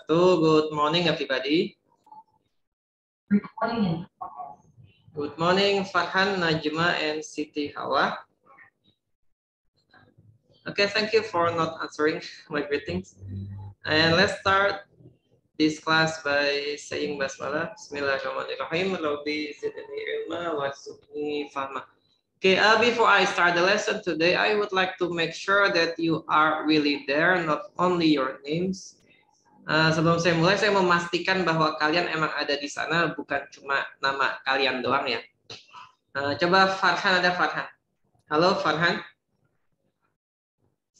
wabarakatuh. Good morning, everybody. Good morning, Farhan, Najma, and Siti Hawa. Okay, thank you for not answering my greetings. And let's start this class by saying basmalah. Bismillahirrahmanirrahim. Rabbi zidni ilma warzuqni fahma. Okay, before I start the lesson today, I would like to make sure that you are really there, not only your names. Sebelum saya mulai, saya memastikan bahwa kalian emang ada di sana, bukan cuma nama kalian doang ya. Coba Farhan, ada Farhan. Halo Farhan.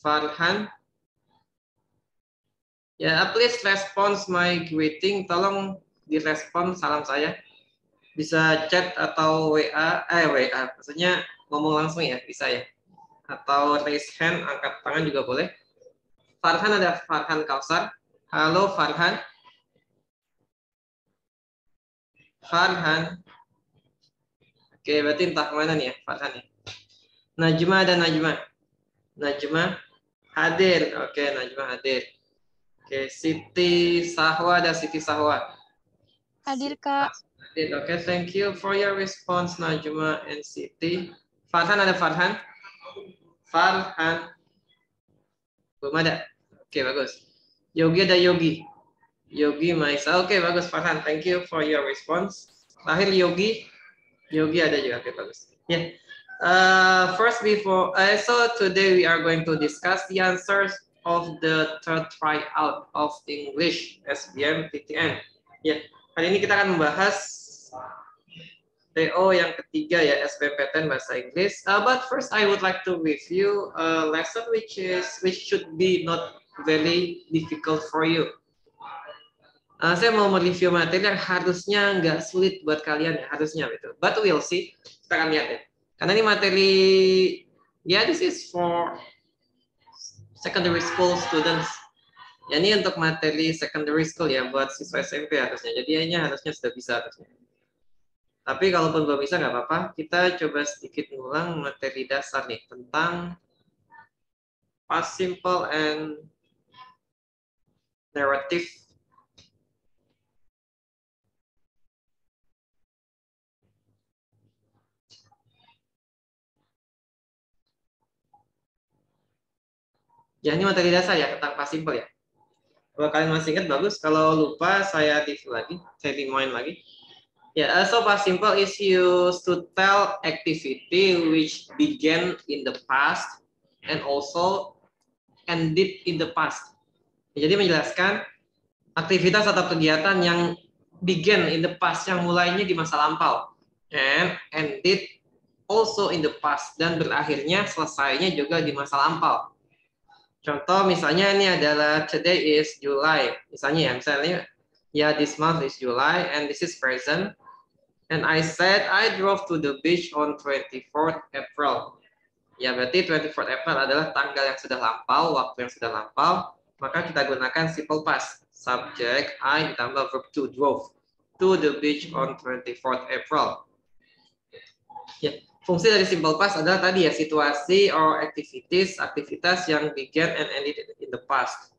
Farhan. Ya, please respond my greeting. Tolong direspon salam saya. Bisa chat atau WA, maksudnya ngomong langsung ya, bisa ya. Atau raise hand, angkat tangan juga boleh. Farhan, ada Farhan Kausar. Halo Farhan. Farhan. Oke, berarti entah kemana nih ya Farhan ya. Najma dan Najma. Najma hadir. Oke, Najma hadir. Oke, Siti Sahwa dan Siti Sahwa. Hadir, Kak. Hadir. Oke, thank you for your response Najma and Siti. Farhan, ada Farhan? Farhan. Belum ada. Oke, bagus. Yogi, ada Yogi. Yogi Maisa. Oke, bagus Farhan. Thank you for your response. Lahir Yogi. Yogi ada juga. Oke, bagus. Ya. First, so today we are going to discuss the answers of the third tryout of English SBMPTN. Ya, hari ini kita akan membahas TO yang ketiga ya, SBMPTN bahasa Inggris. But first, I would like to review a lesson which should be not very difficult for you. Saya mau mereview materi yang harusnya nggak sulit buat kalian ya, harusnya gitu. But we'll see. Kita akan lihat ya. Karena ini materi, ya this is for secondary school students. Ya ini untuk materi secondary school ya, buat siswa SMP harusnya. Jadi ini harusnya sudah bisa harusnya. Tapi kalaupun belum bisa nggak apa-apa, kita coba sedikit ngulang materi dasar nih tentang past simple and narrative. Ya ini materi dasar ya tentang past simple ya. Kalau kalian masih ingat bagus, kalau lupa saya review lagi, saya remind lagi. Yeah, so past simple is used to tell activity which began in the past and also ended in the past. Jadi menjelaskan aktivitas atau kegiatan yang began in the past, yang mulainya di masa lampau, and ended also in the past, dan berakhirnya selesainya juga di masa lampau. Contoh misalnya ini adalah today is July, misalnya ya this month is July and this is present. And I said I drove to the beach on 24th April. Ya berarti 24th April adalah tanggal yang sudah lampau, waktu yang sudah lampau. Maka kita gunakan simple past. Subject I ditambah verb to, drove to the beach on 24th April. Ya, fungsi dari simple past adalah tadi ya, situasi or activities, aktivitas yang began and ended in the past.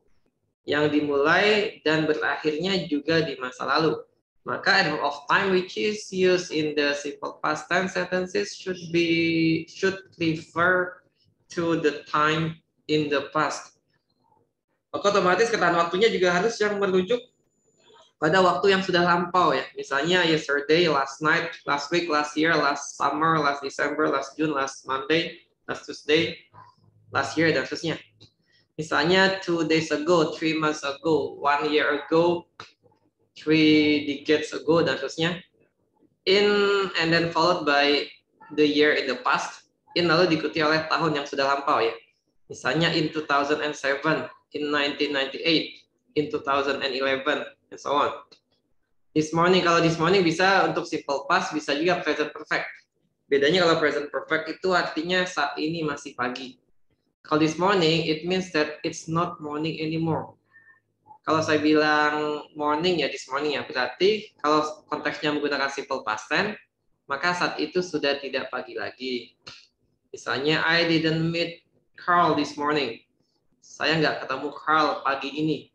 Yang dimulai dan berakhirnya juga di masa lalu. Maka adverb of time which is used in the simple past tense sentences should refer to the time in the past. Maka otomatis ketahan waktunya juga harus yang merujuk pada waktu yang sudah lampau ya. Misalnya yesterday, last night, last week, last year, last summer, last December, last June, last Monday, last Tuesday, last year, dan seterusnya. Misalnya 2 days ago, 3 months ago, 1 year ago, 3 decades ago, dan seterusnya. And then followed by the year in the past. In lalu diikuti oleh tahun yang sudah lampau ya. Misalnya in 2007, in 1998, in 2011, and so on. This morning, kalau this morning bisa untuk simple past, bisa juga present perfect. Bedanya kalau present perfect itu artinya saat ini masih pagi. Kalau this morning, it means that it's not morning anymore. Kalau saya bilang morning ya this morning ya, berarti kalau konteksnya menggunakan simple past tense, maka saat itu sudah tidak pagi lagi. Misalnya I didn't meet Carl this morning. Saya nggak ketemu Carl pagi ini.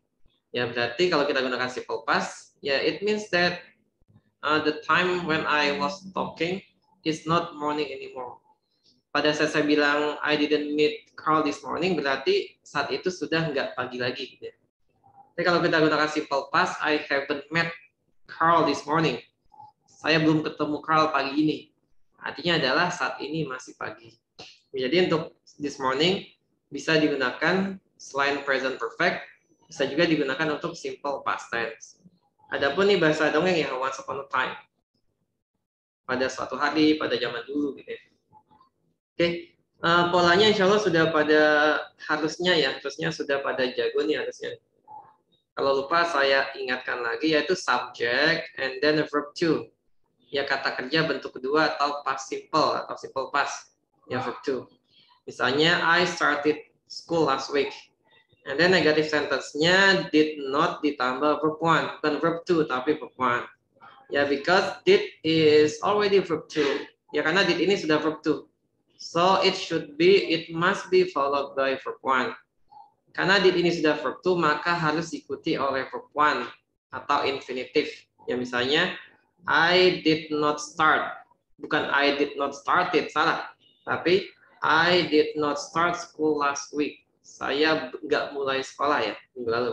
Ya berarti kalau kita gunakan simple past, ya it means that the time when I was talking is not morning anymore. Pada saat saya bilang I didn't meet Carl this morning, berarti saat itu sudah nggak pagi lagi. Gitu. Tapi kalau kita gunakan simple past, I haven't met Carl this morning. Saya belum ketemu Carl pagi ini. Artinya adalah saat ini masih pagi. Jadi untuk this morning bisa digunakan selain present perfect, bisa juga digunakan untuk simple past tense. Adapun nih bahasa dongeng ya once upon a time. Pada suatu hari, pada zaman dulu gitu ya. Oke, polanya insya Allah sudah pada harusnya sudah pada jago nih harusnya. Kalau lupa saya ingatkan lagi yaitu subject and then the verb to. Ya kata kerja bentuk kedua atau past simple atau simple past. Ya verb to. Misalnya I started school last week. And then negative sentence-nya did not ditambah verb 1, bukan verb 2 tapi verb 1. Ya because did is already verb 2. Ya karena did ini sudah verb 2. So it must be followed by verb 1. Karena did ini sudah verb 2 maka harus diikuti oleh verb 1 atau infinitive. Ya misalnya I did not start. Bukan I did not started, salah. Tapi I did not start school last week. Saya nggak mulai sekolah ya minggu lalu.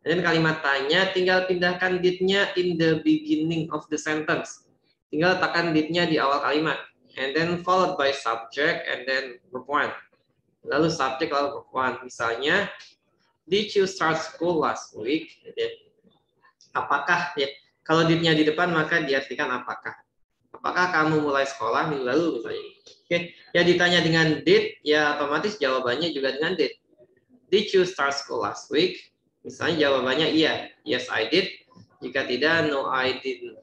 Dan kalimat tanya tinggal pindahkan did-nya in the beginning of the sentence. Tinggal tekan did-nya di awal kalimat. And then followed by subject and then verb 1. Lalu subject lalu verb 1. Misalnya, did you start school last week? Apakah ya? Kalau did-nya di depan maka diartikan apakah. Apakah kamu mulai sekolah minggu lalu misalnya? Oke, ya ditanya dengan did, ya otomatis jawabannya juga dengan did. Did you start school last week? Misalnya jawabannya iya, yes I did. Jika tidak, no I didn't.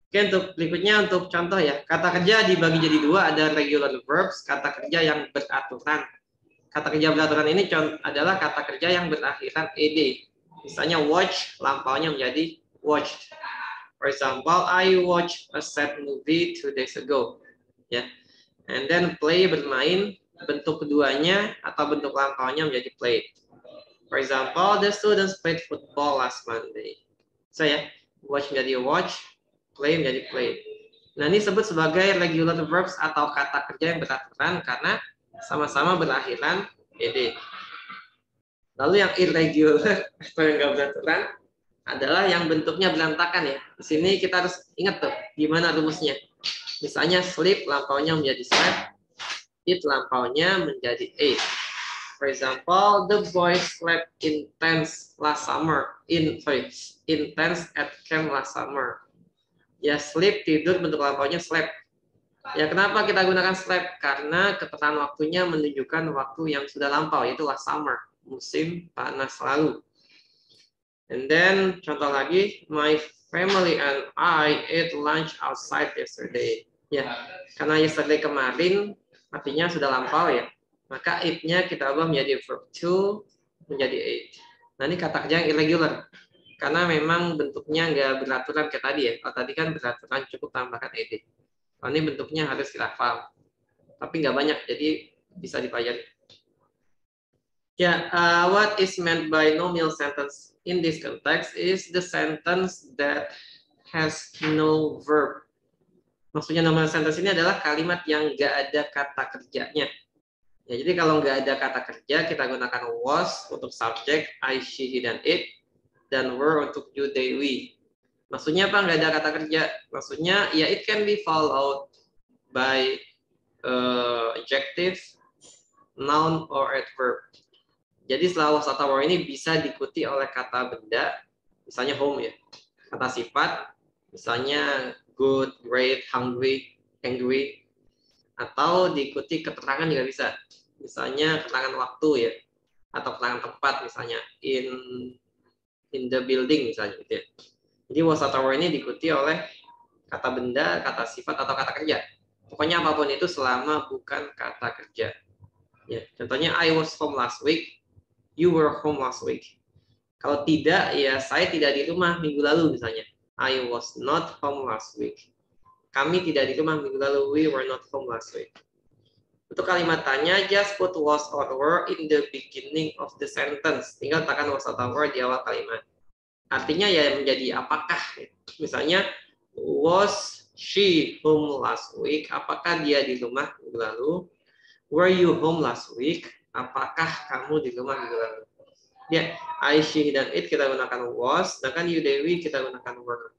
Oke, untuk berikutnya untuk contoh ya. Kata kerja dibagi jadi dua, ada regular verbs, kata kerja yang beraturan. Kata kerja beraturan ini adalah kata kerja yang berakhiran ed. Misalnya watch, lampaunya menjadi watched. For example, I watched a sad movie 2 days ago. Ya. And then play, bermain, bentuk keduanya atau bentuk lampaunya menjadi played. For example, the students played football last Monday. So ya, watch menjadi watch, play menjadi played. Nah, ini disebut sebagai regular verbs atau kata kerja yang beraturan karena sama-sama berakhiran ed. Lalu yang irregular atau yang nggak beraturan adalah yang bentuknya berantakan ya. Di sini kita harus ingat tuh gimana rumusnya. Misalnya sleep lampaunya menjadi slept, eat lampaunya menjadi ate. For example, the boys slept in tents last summer. In tents at camp last summer. Ya sleep tidur bentuk lampaunya slept. Ya kenapa kita gunakan slept? Karena keterangan waktunya menunjukkan waktu yang sudah lampau yaitu last summer, musim panas lalu. And then contoh lagi, my family and I ate lunch outside yesterday. Ya, karena yesterday kemarin artinya sudah lampau ya. Maka ate-nya kita ubah menjadi verb to menjadi ate. Nah, ini kata kerja yang irregular. Karena memang bentuknya nggak beraturan kayak tadi ya. Kalau tadi kan beraturan cukup tambahkan ed. Kalau ini bentuknya harus dirafal. Tapi nggak banyak, jadi bisa dipelajari. Ya, what is meant by nominal sentence in this context is the sentence that has no verb. Maksudnya nominal sentence ini adalah kalimat yang nggak ada kata kerjanya. Ya, jadi kalau nggak ada kata kerja, kita gunakan was untuk subject, I, she, he, dan it, dan were untuk you, they, we. Maksudnya apa nggak ada kata kerja? Maksudnya ya it can be followed by adjective, noun, or adverb. Jadi setelah was atau were ini bisa diikuti oleh kata benda, misalnya home ya. Kata sifat, misalnya good, great, hungry, angry. Atau diikuti keterangan juga bisa. Misalnya keterangan waktu ya. Atau keterangan tempat misalnya in the building misalnya gitu ya. Jadi was atau were ini diikuti oleh kata benda, kata sifat, atau kata kerja. Pokoknya apapun itu selama bukan kata kerja. Ya, contohnya I was home last week, you were home last week. Kalau tidak, ya saya tidak di rumah minggu lalu misalnya. I was not home last week. Kami tidak di rumah minggu lalu, we were not home last week. Untuk kalimat tanya, just put was or were in the beginning of the sentence. Tinggal tekan was atau were di awal kalimat. Artinya ya menjadi apakah. Misalnya, was she home last week? Apakah dia di rumah minggu lalu? Were you home last week? Apakah kamu di rumah minggu lalu? Ya, I, she, dan it kita gunakan was, sedangkan you, Dewi kita gunakan were.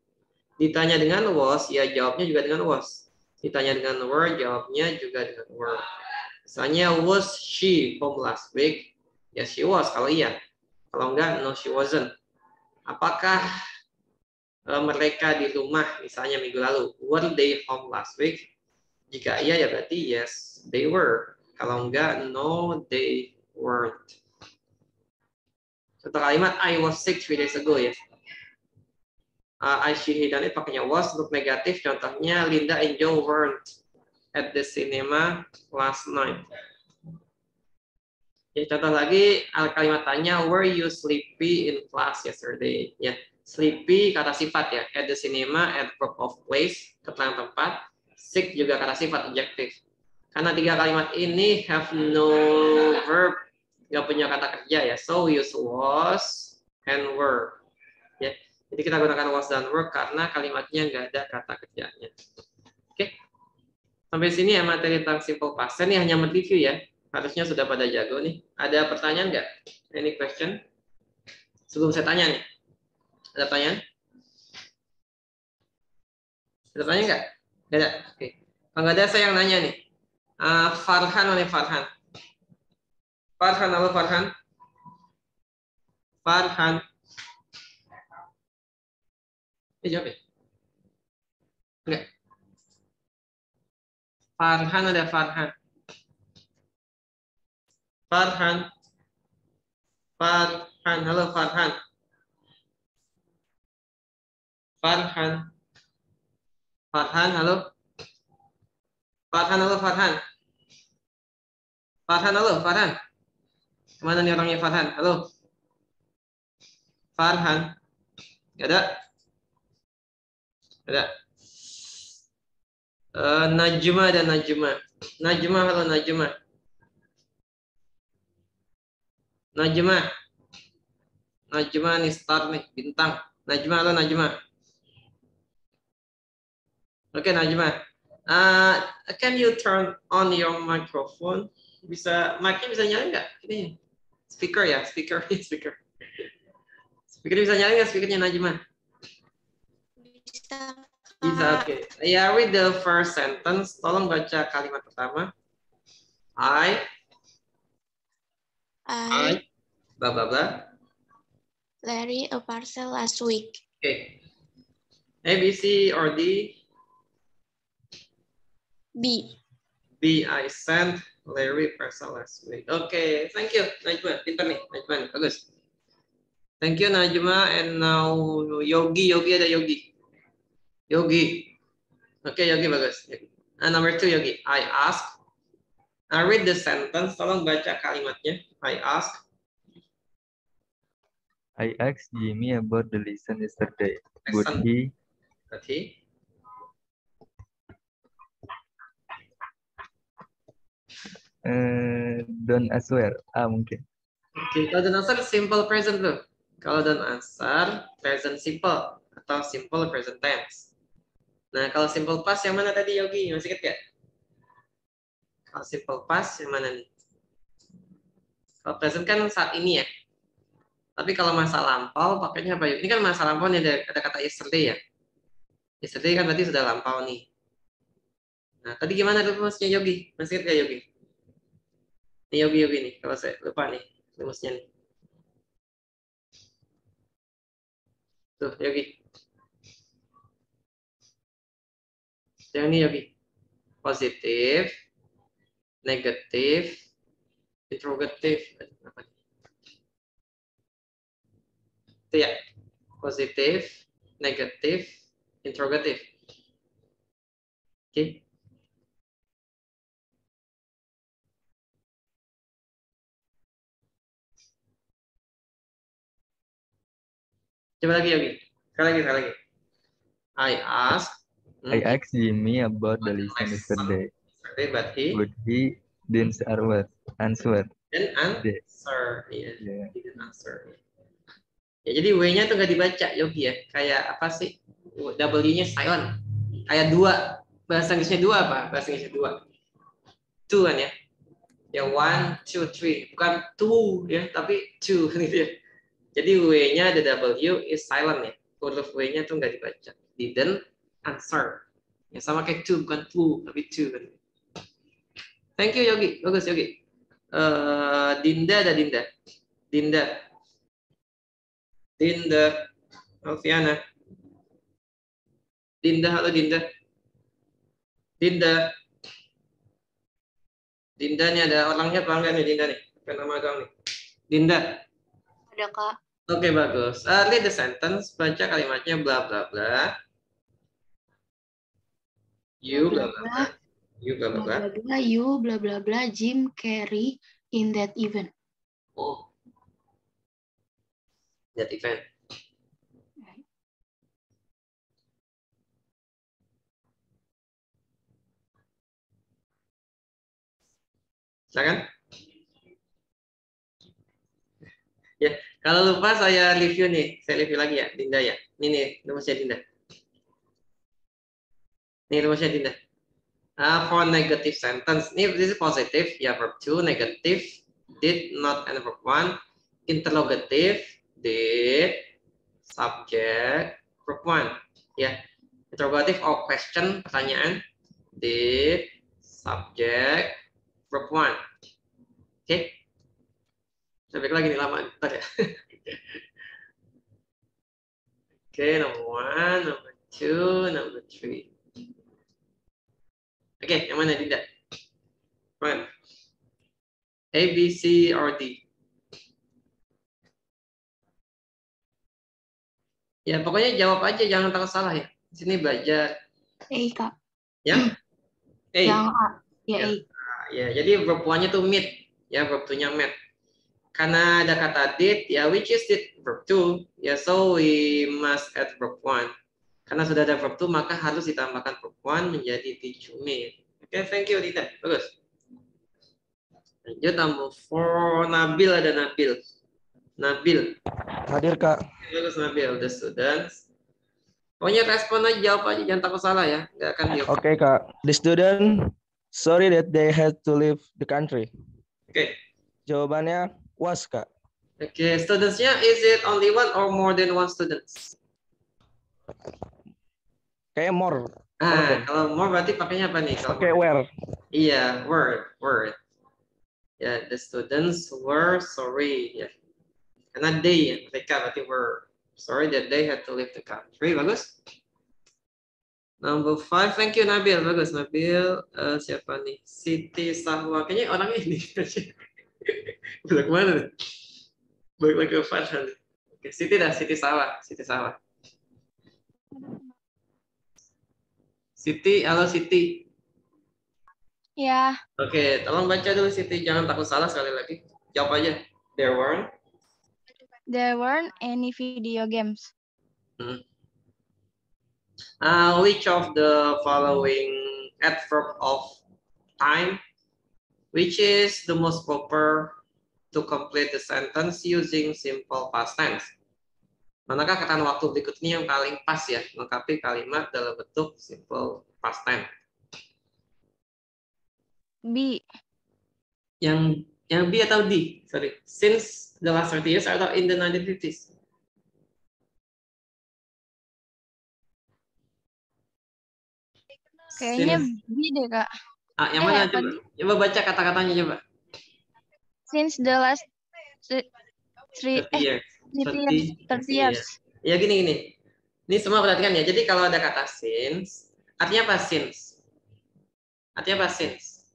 Ditanya dengan was, ya jawabnya juga dengan was. Ditanya dengan were, jawabnya juga dengan were. Misalnya, was she home last week? Ya, she was, kalau iya. Kalau enggak, no, she wasn't. Apakah mereka di rumah, misalnya minggu lalu? Were they home last week? Jika iya, ya berarti yes, they were. Kalau enggak, no, they weren't. Contoh kalimat, I was sick 3 days ago, ya. I, she, he, dan it pakainya was. Untuk negatif, contohnya, Linda and Joe weren't at the cinema last night. Ya, contoh lagi kalimat tanya, were you sleepy in class yesterday? Ya, sleepy kata sifat ya. At the cinema, at verb of place, keterangan tempat. Sick juga kata sifat adjektif. Karena 3 kalimat ini have no verb, nggak punya kata kerja ya. So use was and were. Ya, jadi kita gunakan was dan were karena kalimatnya nggak ada kata kerjanya. Oke, sampai sini ya materi tentang simple past tense. Ini hanya mereview ya. Harusnya sudah pada jago nih. Ada pertanyaan nggak? Any question? Sebelum saya tanya nih. Ada pertanyaan? Ada pertanyaan nggak? Nggak ada? Oke. Kalau nggak ada, saya yang nanya nih. Farhan, mana Farhan? Farhan, halo Farhan. Farhan. Jawab ya? Enggak. Farhan, ada Farhan. Farhan. Farhan, halo Farhan. Farhan. Farhan, halo. Farhan, halo Farhan. Farhan, halo Farhan. Kemana nih orangnya Farhan? Halo. Farhan. Nggak ada? Ada. Najma dan Najma. Najma, halo Najma. Najma. Najma nih star nih, bintang. Najma, halo Najma. Oke, Najma. Can you turn on your microphone? Bisa, mic-nya bisa nyala nggak? Ini speaker ya, speaker. Speaker bisa nyala nggak speakernya Najma? Bisa. Bisa, oke. Ya, read the first sentence. Tolong baca kalimat pertama. I blah blah blah. Larry a parcel last week. Okay. A, B, C, or D? B. B, I sent Larry parcel last week. Okay, thank you, Najma. Pintar nih, Najma. Bagus. Thank you, Najma. And now Yogi. Yogi ada Yogi. Yogi. Okay, Yogi bagus. And number 2, Yogi. I ask. Read the sentence. Tolong baca kalimatnya. I ask. I asked Jimmy about the lesson yesterday. Would he? But he? Don't answer. Mungkin. Okay, kalau don't answer simple present tuh. Kalau don't answer present simple atau simple present tense. Nah, kalau simple past yang mana tadi Yogi? Masih ingat gak? Kalau simple past yang mana nih? Kalau present kan saat ini ya. Tapi kalau masa lampau pakainya apa? Ini kan masa lampau nih ada kata yesterday ya. Yesterday kan berarti sudah lampau nih. Nah, tadi gimana rumusnya Yogi? Masih ingat gak Yogi? Ini Yogi nih. Kalau saya lupa nih rumusnya nih. Tuh Yogi. Yang ini Yogi. Positif, negatif, interrogatif. Itu ya. Positif, negatif, interrogatif. Oke. Coba lagi Yogi. Sekali lagi. I asked I asked Jimmy about the lesson yesterday. But he? Would he Didn't answer. Dan D. answer. Iya, Yeah. didn't answer. Ya, jadi W-nya tuh nggak dibaca, Yogi ya. Kayak apa sih? W-nya silent. Kayak dua. Bahasa Inggrisnya dua apa? Bahasa Inggrisnya dua. Two kan ya. Ya one, two, three. Bukan two ya, tapi two gitu ya. Jadi W-nya the W is silent ya. Huruf W-nya tuh nggak dibaca. Didn't answer. Ya sama kayak two, bukan two, tapi two kan. Thank you Yogi, bagus Yogi. Dinda ada Dinda. Dinda, Alfiana. Dinda, halo Dinda. Dinda nih ada orangnya apa enggak nih Dinda nih? Apa nama kamu nih? Dinda. Ada Kak. Oke, bagus. Read the sentence, baca kalimatnya bla bla bla. You bla bla bla. You bla bla bla. You blah blah blah Jim Carrey in that event. Oh. That event. Silakan. Ya, kalau lupa saya review nih. Saya review lagi ya, Dinda ya. Ini nih, rumusnya Dinda. Ini rumusnya Dinda. For negative sentence, ini this is positive, ya verb 2, negative, did, not, and verb 1. Interrogative, did, subject, verb 1. Ya, interrogative or question, pertanyaan, did, subject, verb 1. Oke. Sampai lagi nih lama, bentar ya. Oke, number 1, number 2, number 3. Oke, yang mana tidak? Right. A, B, C, or D? Ya, pokoknya jawab aja, jangan takut salah ya. Di sini belajar. Kak. Ya? A. Yang A. Ya, A. Ya, jadi verb 1-nya tuh meet. Ya, verb 2-nya met. Karena ada kata did, ya which is did verb 2. Ya, so we must add verb 1. Karena sudah ada verb 2, maka harus ditambahkan verb 1 menjadi did you meet. Oke, thank you, Dita. Bagus. Lanjut, number 4. Nabil, ada Nabil. Nabil. Hadir, Kak. Bagus, Nabil. The students. Pokoknya respon aja, jawab aja. Jangan takut salah ya. Nggak akan jawab. Oke, Kak. The student sorry that they had to leave the country. Oke. Jawabannya was, Kak. Oke, students-nya is it only one or more than one students? Kayak more. Kalau more berarti pakainya apa nih? Oke, where. Iya, word. Ya, the students were sorry. Ya. Karena they, ya, mereka berarti were sorry that they had to leave the country. Bagus. Number 5, thank you Nabil. Bagus, Nabil. Siapa nih? Siti Sahwa. Kayaknya orangnya ini. Udah kemana nih? Balik lagi ke Farhan. Oke, Siti dah, Siti Sahwa. Siti, halo Siti. Ya. Oke, tolong baca dulu Siti, jangan takut salah sekali lagi. Jawab aja. There weren't any video games. Which of the following adverb of time, which is the most proper to complete the sentence using simple past tense? Manakah kata waktu berikut ini yang paling pas ya, melengkapi kalimat dalam bentuk simple past tense? B. Yang B atau D? Sorry. Since the last 30 years atau in the 1950s? Kayaknya B deh, Kak. Yang mana coba? Coba baca kata-katanya coba. Since the last 30 years. Ya gini. Ini semua perhatikan ya. Jadi kalau ada kata since, artinya apa since? Artinya apa since?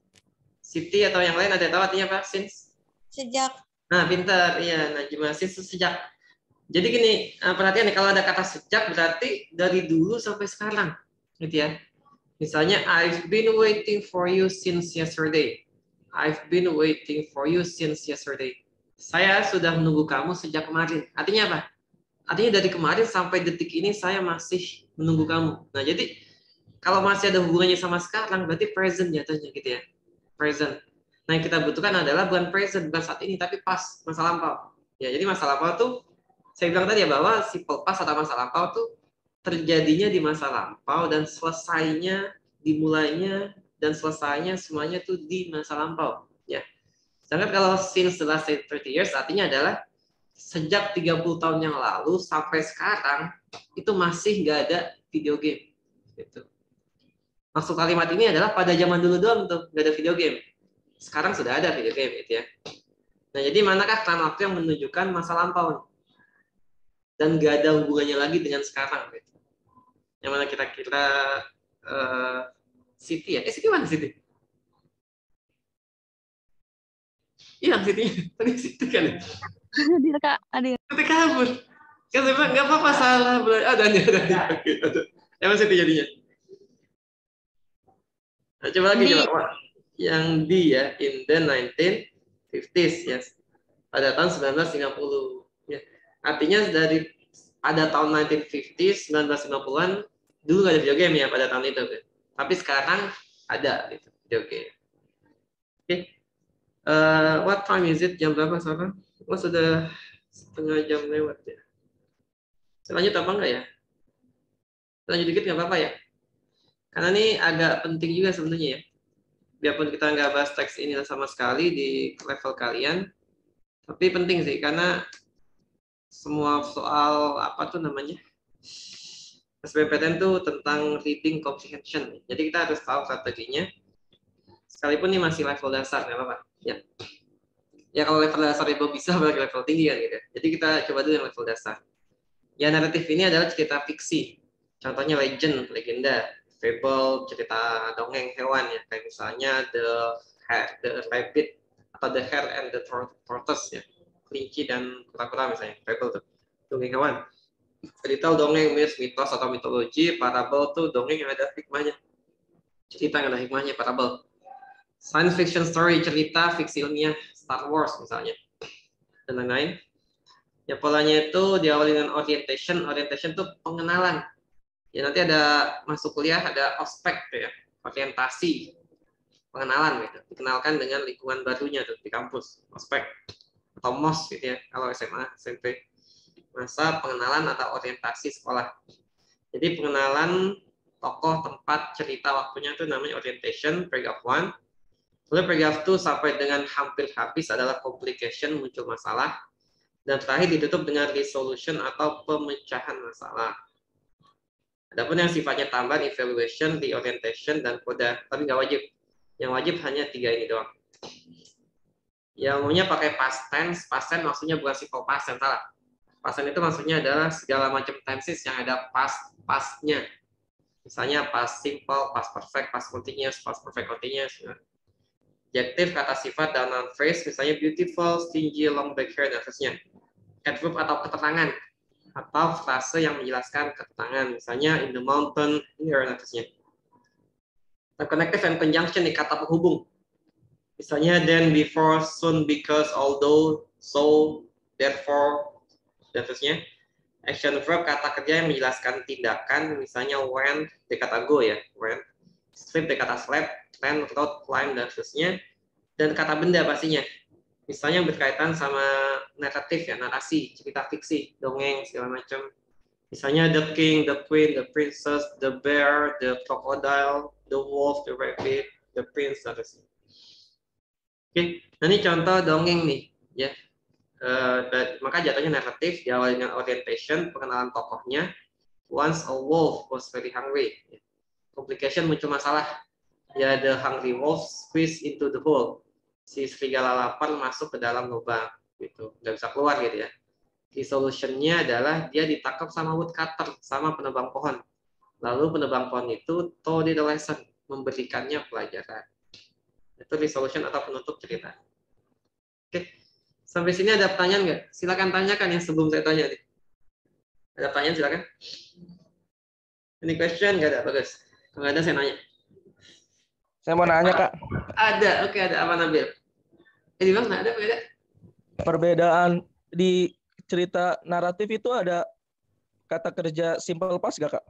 Siti atau yang lain ada tahu artinya apa since? Sejak. Nah, pintar. Iya, Najma, since sejak. Jadi gini, perhatian nih, kalau ada kata sejak berarti dari dulu sampai sekarang. Gitu ya. Misalnya, I've been waiting for you since yesterday. I've been waiting for you since yesterday. Saya sudah menunggu kamu sejak kemarin. Artinya apa? Artinya dari kemarin sampai detik ini saya masih menunggu kamu. Nah, jadi kalau masih ada hubungannya sama sekarang, berarti present jatuhnya gitu ya. Present. Nah, yang kita butuhkan adalah bukan present, bukan saat ini, tapi past, masa lampau. Ya, jadi masa lampau tuh, saya bilang tadi ya bahwa simple past atau masa lampau tuh terjadinya di masa lampau dan selesainya, dimulainya, dan selesainya semuanya tuh di masa lampau. Ya. Sedangkan kalau since the last 30 years, artinya adalah sejak 30 tahun yang lalu sampai sekarang, itu masih nggak ada video game. Gitu. Maksud kalimat ini adalah pada zaman dulu doang tuh, nggak ada video game. Sekarang sudah ada video game gitu ya. Nah, jadi manakah kelan waktu yang menunjukkan masa lampau dan nggak ada hubungannya lagi dengan sekarang gitu. Yang mana kita kira Siti ya? Siti mana Siti? Iya, Siti. Tadi Siti kan ya? Hadir Kak, hadir. Siti kabur. Kan saya bilang, nggak apa-apa salah. Ada. Emang Siti jadinya? Nah, coba lagi, Di. coba. Yang D ya, in the 1950s, yes. Pada tahun 1950. Ya. Artinya dari pada tahun 1950s, 1950-an, dulu nggak ada video game ya pada tahun itu. Tapi sekarang ada gitu, video game. Oke. What time is it? Jam berapa sekarang? Oh, sudah setengah jam lewat ya. Selanjut apa enggak ya? Lanjut dikit nggak apa-apa ya? Karena ini agak penting juga sebenarnya ya. Biarpun kita nggak bahas teks ini sama sekali di level kalian, tapi penting sih karena semua soal apa tuh namanya SBMPTN tuh tentang reading comprehension. Jadi kita harus tahu strateginya. Sekalipun ini masih level dasar, nggak apa-apa. Ya. Ya kalau level dasar itu bisa, apalagi level tinggi kan gitu. Jadi kita coba dulu yang level dasar. Ya naratif ini adalah cerita fiksi. Contohnya legend, legenda, fable, cerita dongeng hewan ya. Kayak misalnya the rabbit atau the hare and the tortoise ya. Kelinci dan kura-kura misalnya, fable tuh. Dongeng hewan. Cerita dongeng, mitos atau mitologi, parable tuh dongeng yang ada hikmahnya. Cerita yang ada hikmahnya, parable. Science fiction story, cerita fiksi ilmiah, Star Wars misalnya, dan lain-lain. Ya polanya itu diawali dengan orientation. Orientation itu pengenalan. Ya nanti ada masuk kuliah ada ospek ya, orientasi, pengenalan gitu. Dikenalkan dengan lingkungan barunya tuh di kampus, ospek atau mos gitu ya kalau SMA, SMP. Masa pengenalan atau orientasi sekolah. Jadi pengenalan tokoh, tempat, cerita, waktunya itu namanya orientation, paragraph 1. Lalu paragraph 2 sampai dengan hampir habis adalah complication, muncul masalah. Dan terakhir ditutup dengan resolution atau pemecahan masalah. Adapun yang sifatnya tambahan, evaluation, reorientation, dan koda. Tapi nggak wajib. Yang wajib hanya 3 ini doang. Yang umumnya pakai past tense. Past tense maksudnya bukan simple past tense, salah. Past tense itu maksudnya adalah segala macam tenses yang ada past-pastnya. Misalnya past simple, past perfect, past continuous, past perfect continuous. Adjektif, kata sifat, dan noun phrase, misalnya beautiful, stingy, long black hair, dan seterusnya. Adverb atau keterangan, atau frase yang menjelaskan keterangan, misalnya in the mountain, here, dan seterusnya. Dan connective and conjunction di kata penghubung. Misalnya then, before, soon, because, although, so, therefore, dan seterusnya. Action verb, kata kerja yang menjelaskan tindakan, misalnya when, di kata go ya, when. Sleep, di kata slept, ran, rode, climb, dan seterusnya. Dan kata benda pastinya. Misalnya berkaitan sama naratif ya, narasi, cerita fiksi, dongeng, segala macam. Misalnya the king, the queen, the princess, the bear, the crocodile, the wolf, the rabbit, the prince, dan seterusnya. Oke, nah ini contoh dongeng nih, ya. Maka jatuhnya naratif, diawali dengan orientation, pengenalan tokohnya. Once a wolf was very hungry. Complication, muncul masalah. Ya, the hungry wolf squeezed into the hole. Si serigala lapar masuk ke dalam lubang, gitu. Nggak bisa keluar gitu ya. Resolution-nya adalah dia ditangkap sama woodcutter, sama penebang pohon. Lalu penebang pohon itu told the lesson, memberikannya pelajaran. Itu resolution atau penutup cerita. Oke, sampai sini ada pertanyaan nggak? Silakan tanyakan yang sebelum saya tanya. Ada pertanyaan silakan. Ini question nggak ada, bagus. Kalau ada saya nanya. Saya mau nanya, Kak. Ada, oke ada apa Nabil? Di bang nggak ada beda? Perbedaan di cerita naratif itu ada kata kerja simple past gak, Kak?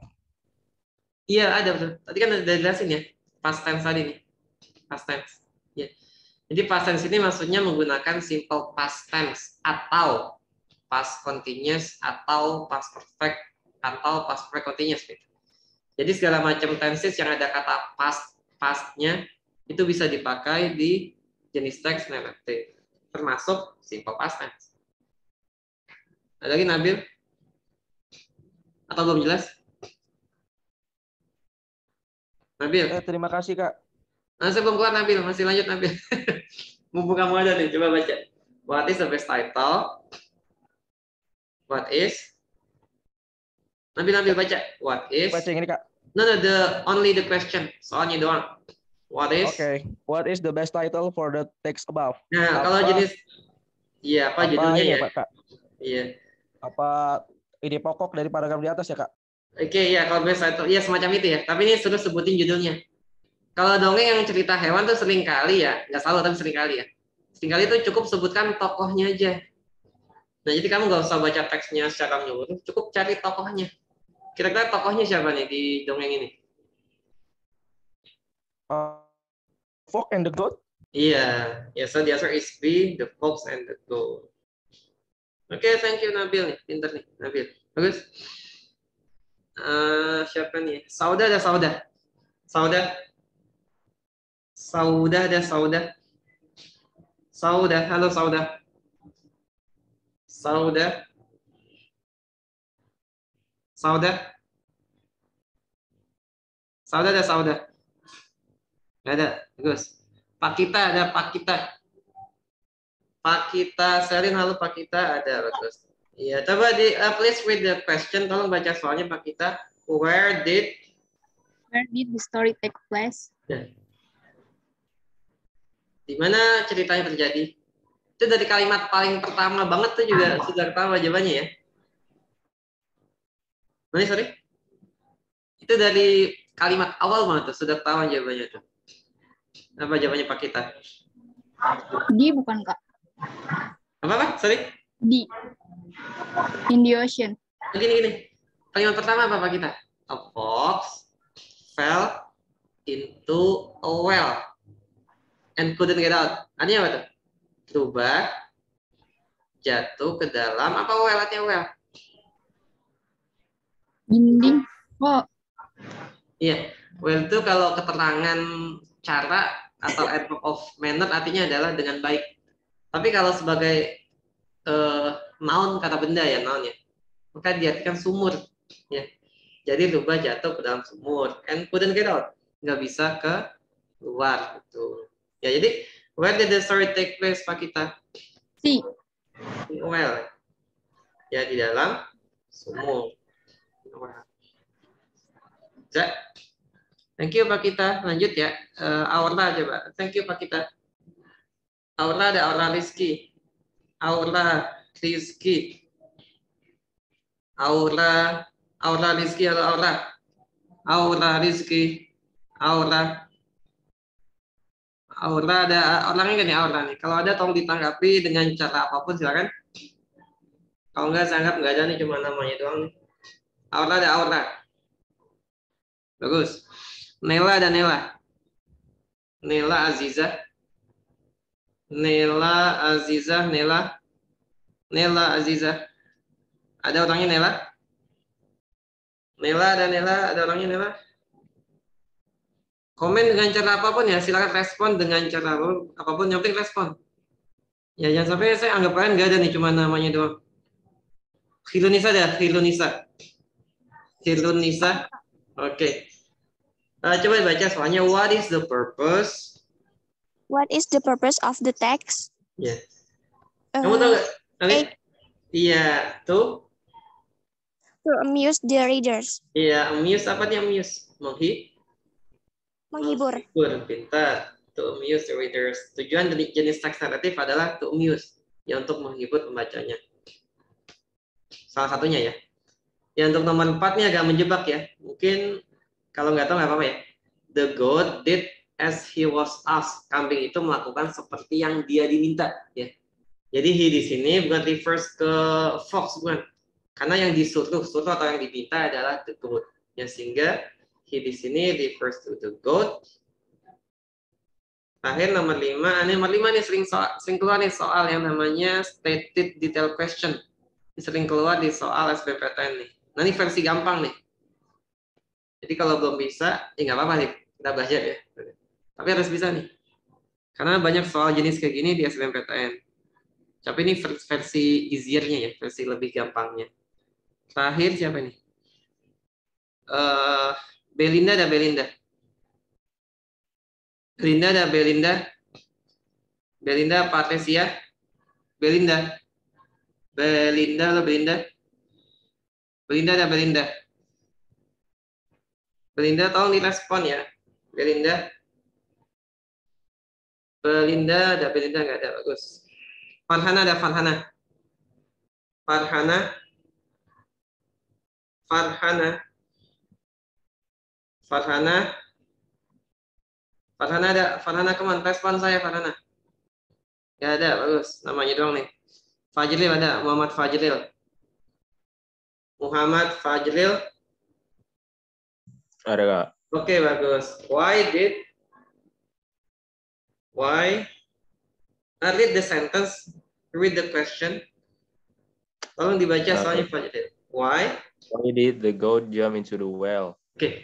Iya ada betul. Tadi kan udah jelasin ya, past tense tadi nih, past tense. Ya. Jadi past tense ini maksudnya menggunakan simple past tense atau past continuous atau past perfect atau past perfect continuous gitu. Jadi segala macam tenses yang ada kata pastnya itu bisa dipakai di jenis teks narrative, termasuk simple past tense. Ada lagi Nabil? Atau belum jelas? Nabil? Terima kasih Kak. Saya belum keluar Nabil, masih lanjut Nabil. Mumpung kamu ada nih, coba baca. What is the best title? What is? Nabil baca. What is? Baca yang ini Kak. No, only the question. Soalnya doang. What is? Oke. What is the best title for the text above? Nah, kalau jenis, iya apa judulnya ini ya? Kak? Iya. Apa ide pokok dari paragraf di atas ya Kak? Oke, ya kalau best title, ya semacam itu ya. Tapi ini suruh sebutin judulnya. Kalau dongeng yang cerita hewan tuh sering kali ya, nggak selalu tapi sering kali ya. Sering kali itu cukup sebutkan tokohnya aja. Nah, jadi kamu nggak usah baca teksnya secara menyeluruh, cukup cari tokohnya. Kira-kira tokohnya siapa nih di dongeng ini? Fox and the Goat? Iya, yeah. So the answer is B, the fox and the goat. Oke, thank you Nabil nih, pinter nih Nabil. Bagus. Siapa nih? Sauda ada Sauda. Sauda. Sauda ada Sauda. Sauda, halo Sauda. Sauda. Sauda. Sauda ada Sauda. Nggak ada, bagus. Pak Kita ada Pak Kita. Pak Kita, Selin, halo Pak Kita ada, bagus. Iya, coba please read the question. Tolong baca soalnya Pak Kita. Where did the story take place? Ya. Di mana ceritanya terjadi? Itu dari kalimat paling pertama banget tuh juga sudah tahu jawabannya ya. Mana sorry? Itu dari kalimat awal banget tuh sudah tahu jawabannya tuh. Apa jawabannya Pak Kita? Di bukan Kak. Apa? Sorry? Di. In the ocean. Gini. Kalimat pertama apa Pak Kita? A fox fell into a well and couldn't get out. Artinya apa tuh? Rubah jatuh ke dalam apa well artinya well? Dinding. Oh. Iya, well itu kalau keterangan cara atau adverb of manner artinya adalah dengan baik. Tapi kalau sebagai noun kata benda ya noun ya, maka diartikan sumur. Ya, jadi rubah jatuh ke dalam sumur and couldn't get out, nggak bisa ke luar gitu. Ya jadi where did the story take place Pak Kita? Si. Well, ya di dalam sumur. Ya. Thank you Pak Kita. Lanjut ya. Aura coba. Thank you Pak Kita. Aura ada Aura Rizky. Aura Rizky. Aura Rizky atau Aura? Aura Rizky. Aura ada orangnya nggak nih Aura nih? Kalau ada tolong ditanggapi dengan cara apapun silakan. Kalau nggak saya anggap nggak ada nih, cuma namanya doang nih. Aura ada Aura. Bagus. Nela ada Nela. Nela Aziza. Nela Aziza. Nela Aziza. Ada orangnya Nela? Ada orangnya Nela? Komen dengan cara apapun ya, silakan respon dengan cara apapun, yang penting respon. Ya jangan sampai saya anggap kalian nggak ada nih, cuma namanya doang. Hilunisa ada, Hilunisa. Oke. Coba baca soalnya. What is the purpose? What is the purpose of the text? Ya. Kamu tahu nggak? Iya, tuh. To amuse the readers. Iya, amuse apa nih amuse? Menghibur. Pintar. To amuse the readers. Tujuan dari jenis teks naratif adalah to amuse, ya untuk menghibur pembacanya. Salah satunya ya. Ya untuk nomor 4 nih agak menjebak ya. Mungkin kalau nggak tahu nggak apa-apa ya. The goat did as he was asked. Kambing itu melakukan seperti yang dia diminta ya. Jadi he di sini bukan refers ke fox, bukan. Karena yang suruh atau yang diminta adalah the goat. Ya, sehingga he di sini refers to the goat Terakhir nomor 5. Ini nomor 5 nih sering keluar nih soal yang namanya stated detail question. Ini sering keluar di soal SBMPTN nih. Nah ini versi gampang nih. Jadi kalau belum bisa, ya nggak apa-apa nih. Kita belajar ya. Tapi harus bisa nih. Karena banyak soal jenis kayak gini di SBMPTN. Tapi ini versi easier-nya ya, versi lebih gampangnya. Terakhir siapa nih? Belinda ada Belinda. Belinda ada Belinda. Belinda Patricia. Belinda. Belinda lo Belinda. Belinda ada Belinda. Belinda tolong direspon ya. Belinda. Belinda ada Belinda nggak ada, bagus. Farhana ada Farhana. Farhana. Farhana. Farhana. Farhana ada. Farhana kemana? Respon saya Farhana. Nggak ada, bagus. Namanya doang nih. Fajril ada. Muhammad Fajril. Muhammad Fajril. Ada Kak. Oke, bagus. Why? Read the sentence. Read the question. Tolong dibaca soalnya Fajril. Why did the goat jump into the well? Oke.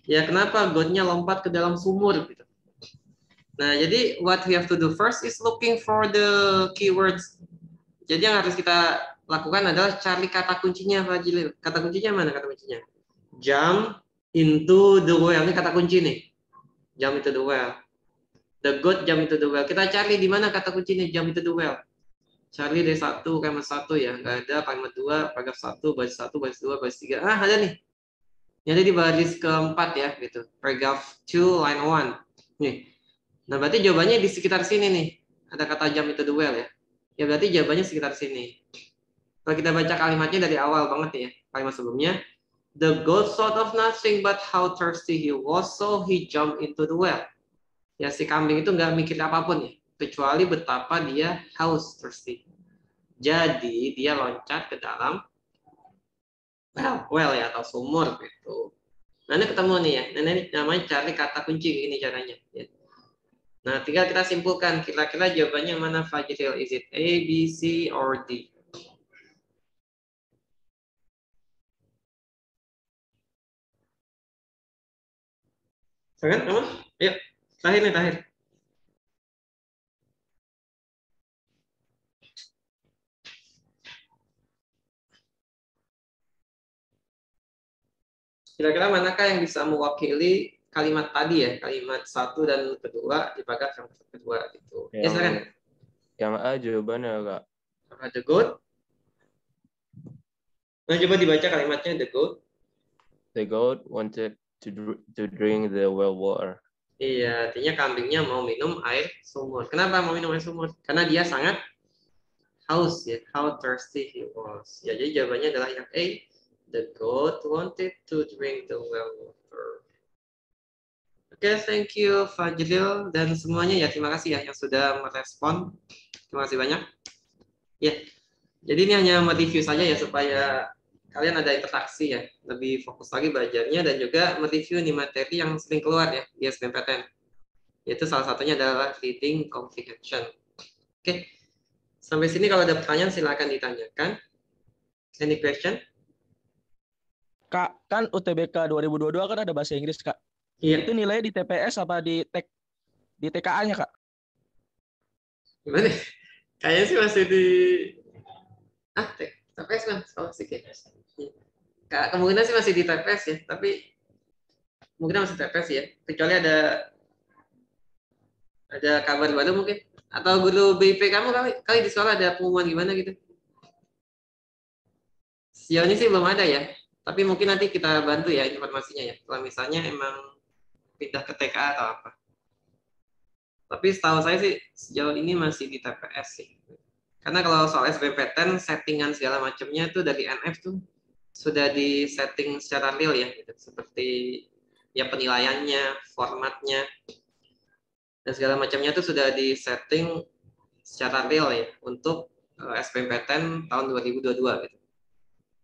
Ya kenapa goatnya lompat ke dalam sumur gitu. Nah, jadi what we have to do first is looking for the keywords. Jadi yang harus kita lakukan adalah cari kata kuncinya, Fajril. Kata kuncinya mana kata kuncinya? Jump into the well. Ini kata kunci nih. Jump into the well. The goat jump into the well. Kita cari di mana kata kuncinya jump into the well. Cari dari 1, kalimat 1 ya. Nggak ada, kalimat 2, paragraf 1, baris 1, baris 2, baris 3. Ah, ada nih. Jadi di baris keempat ya, gitu. Paragraph 2, line 1. Nih. Nah, berarti jawabannya di sekitar sini nih. Ada kata jump into the well ya. Ya berarti jawabannya sekitar sini. Kalau kita baca kalimatnya dari awal banget ya. Kalimat sebelumnya. The goat thought of nothing but how thirsty he was, so he jumped into the well. Ya si kambing itu nggak mikir apapun ya. Kecuali betapa dia haus, thirsty. Jadi dia loncat ke dalam well ya atau sumur gitu. Nah ini ketemu nih ya. Nah, ini namanya cari kata kunci ini caranya. Ya. Nah tinggal kita simpulkan kira-kira jawabannya mana Fajril? Is it A, B, C, or D? Sangat aman? Ayo, terakhir nih terakhir. Kira-kira manakah yang bisa mewakili kalimat tadi ya, kalimat 1 dan kedua di paragraf yang kedua gitu. Ya silakan. Yang A jawabannya Kak. The goat. Nah coba dibaca kalimatnya the goat. The goat wanted to drink the well water. Iya, artinya kambingnya mau minum air sumur. Kenapa mau minum air sumur? Karena dia sangat haus ya, how thirsty he was. Ya, jadi jawabannya adalah yang A. The goat wanted to drink the well water. Oke, thank you Fajril dan semuanya ya. Terima kasih ya yang sudah merespon. Terima kasih banyak. Ya, jadi ini hanya mereview saja ya supaya kalian ada interaksi ya, lebih fokus lagi belajarnya dan juga mereview nih materi yang sering keluar ya di SBMPTN. Yaitu salah satunya adalah reading comprehension. Oke, sampai sini kalau ada pertanyaan silakan ditanyakan. Any question? Kak, kan UTBK 2022 kan ada bahasa Inggris, Kak. Iya. Itu nilainya di TPS apa di TKA-nya, Kak? Gimana? Kayaknya sih masih di TPS kan, salah sih kayaknya. Kemungkinan sih masih di TPS ya, tapi mungkin masih TPS ya. Kecuali ada kabar baru mungkin. Atau guru BIP kamu kali di sekolah ada pengumuman gimana gitu. Sejauh ini sih belum ada ya. Tapi mungkin nanti kita bantu ya informasinya ya. Kalau misalnya emang pindah ke TKA atau apa. Tapi setahu saya sih sejauh ini masih di TPS sih. Karena kalau soal SBMPTN settingan segala macamnya tuh dari NF tuh sudah di setting secara real ya, gitu. Seperti ya penilaiannya, formatnya dan segala macamnya tuh sudah di setting secara real ya untuk SBMPTN tahun 2022 gitu.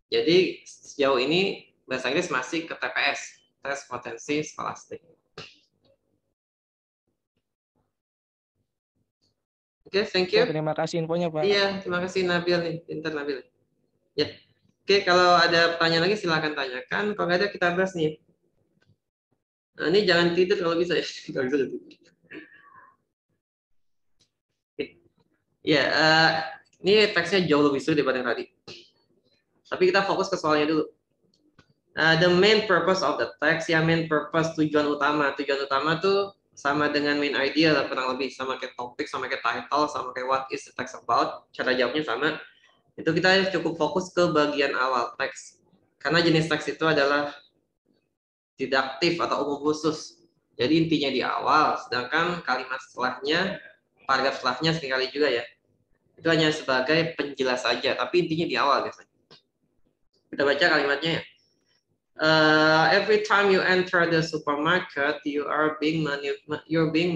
Jadi sejauh ini bahasa Inggris masih ke TPS, tes potensi skolastik. Oke, thank you. Terima kasih infonya, Pak. Iya, terima kasih Nabil nih, pintar Nabil. Ya, oke, kalau ada pertanyaan lagi silakan tanyakan. Kalau nggak ada kita bahas nih. Nah, ini jangan tidur kalau bisa ya. Kalau bisa tidur. Oke. Ya, ini teksnya jauh lebih sulit daripada yang tadi. Tapi kita fokus ke soalnya dulu. The main purpose of the text, ya main purpose tujuan utama. Tujuan utama tuh sama dengan main idea lah, kurang lebih sama kayak topik, sama kayak title, sama kayak what is the text about. Cara jawabnya sama. Itu kita cukup fokus ke bagian awal teks. Karena jenis teks itu adalah didaktif atau umum khusus. Jadi intinya di awal, sedangkan kalimat setelahnya, paragraf setelahnya seringkali juga ya. Itu hanya sebagai penjelas saja, tapi intinya di awal biasanya. Kita baca kalimatnya ya. Every time you enter the supermarket, you're being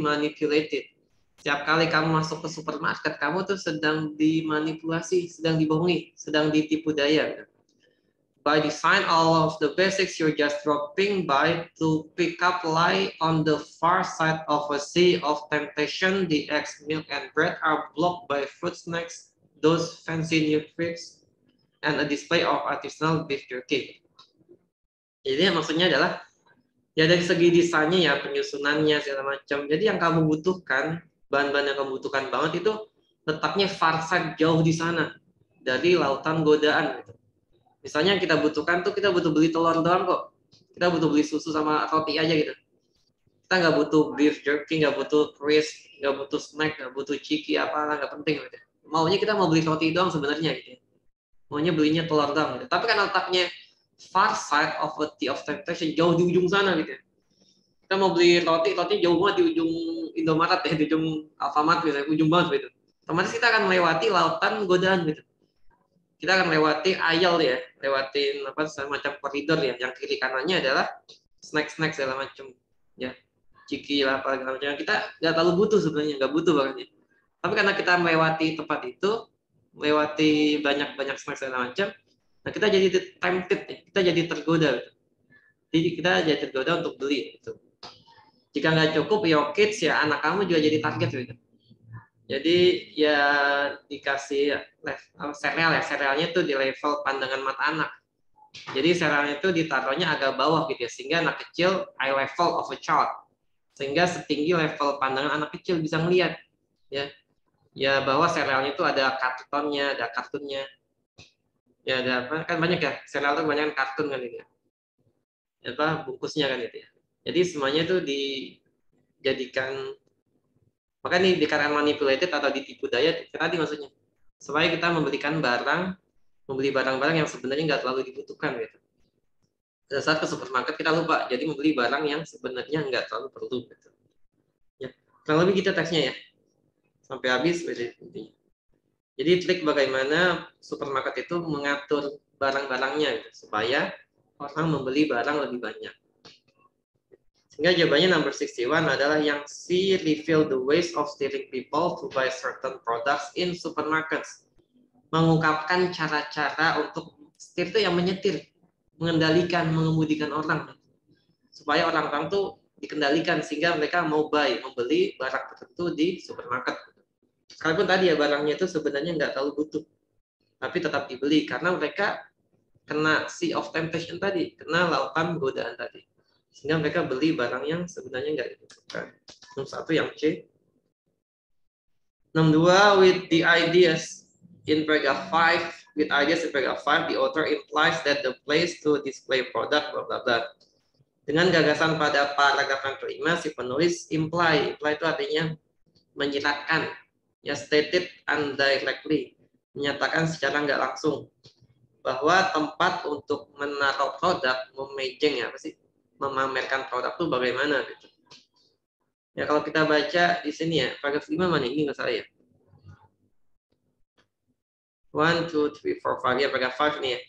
manipulated. Setiap kali kamu masuk ke supermarket, kamu tuh sedang dimanipulasi, sedang dibohongi, sedang ditipu daya. By design, all of the basics you're just dropping by to pick up lie on the far side of a sea of temptation. The eggs, milk, and bread are blocked by fruit snacks, those fancy new treats, and a display of artisanal beef jerky. Jadi maksudnya adalah ya dari segi desainnya ya, penyusunannya segala macam. Jadi yang kamu butuhkan, bahan-bahan yang kamu butuhkan banget itu letaknya far side, jauh di sana dari lautan godaan gitu. Misalnya yang kita butuhkan tuh kita butuh beli telur doang kok. Kita butuh beli susu sama roti aja gitu. Kita nggak butuh beef jerky, nggak butuh crisp, nggak butuh snack, nggak butuh ciki apalah, nggak penting gitu. Maunya kita mau beli roti doang sebenarnya gitu. Maunya belinya telur doang gitu. Tapi kan letaknya far side of a sea of temptation, jauh di ujung sana gitu. Kita mau beli roti jauh banget di ujung Indomaret ya, di ujung Alfamart gitu, ujung banget gitu. Otomatis kita akan melewati lautan godaan gitu. Kita akan lewati aisle ya, lewatin apa semacam koridor ya, yang kiri kanannya adalah snack segala macam ya, ciki lah apa segala macam. Kita nggak terlalu butuh sebenarnya, nggak butuh banget ya. Tapi karena kita melewati tempat itu, melewati banyak snack segala macam, nah kita jadi tempted ya, kita jadi tergoda gitu. Jadi kita jadi tergoda untuk beli gitu. Jika nggak cukup your kids ya, anak kamu juga jadi target gitu. Jadi ya dikasih serial ya, serialnya itu di level pandangan mata anak. Jadi serialnya itu ditaruhnya agak bawah gitu ya, sehingga anak kecil eye level of a child, sehingga setinggi level pandangan anak kecil bisa ngelihat ya bahwa serialnya itu ada kartunnya, ada kartunnya, ya ada apa kan banyak ya, serial itu banyak kartun kan gitu ya, apa bungkusnya kan gitu ya. Jadi semuanya itu dijadikan, maka ini dikatakan manipulated atau ditipu daya tadi maksudnya, supaya kita membeli barang-barang yang sebenarnya nggak terlalu dibutuhkan gitu. Pada saat ke supermarket kita lupa, jadi membeli barang yang sebenarnya nggak terlalu perlu gitu. Ya, kurang lebih kita teksnya ya, sampai habis intinya. Jadi trik bagaimana supermarket itu mengatur barang-barangnya gitu, supaya orang membeli barang lebih banyak. Sehingga jawabannya number 61 adalah yang C, reveal the ways of steering people to buy certain products in supermarkets. Mengungkapkan cara-cara untuk steer itu yang menyetir, mengendalikan, mengemudikan orang. Supaya orang-orang tuh dikendalikan sehingga mereka mau membeli barang tertentu di supermarket. Sekalipun tadi ya barangnya itu sebenarnya nggak terlalu butuh, tapi tetap dibeli karena mereka kena sea of temptation tadi, kena lautan godaan tadi. Sehingga mereka beli barang yang sebenarnya nggak dibutuhkan. Nomor 1 yang C. Nomor 2, with the ideas in paragraph 5, with ideas in paragraph 5, the author implies that the place to display product blah blah blah. Dengan gagasan pada paragraf yang kelima, si penulis imply itu artinya menyiratkan, ya stated indirectly, menyatakan secara nggak langsung bahwa tempat untuk menaruh produk, memejeng ya apa sih? Memamerkan produk itu bagaimana gitu. Ya kalau kita baca di sini ya, paragraf 5 mana ini nggak salah ya. 1, 2, 3, 4, 5 ya, paragraf 5 ini ya.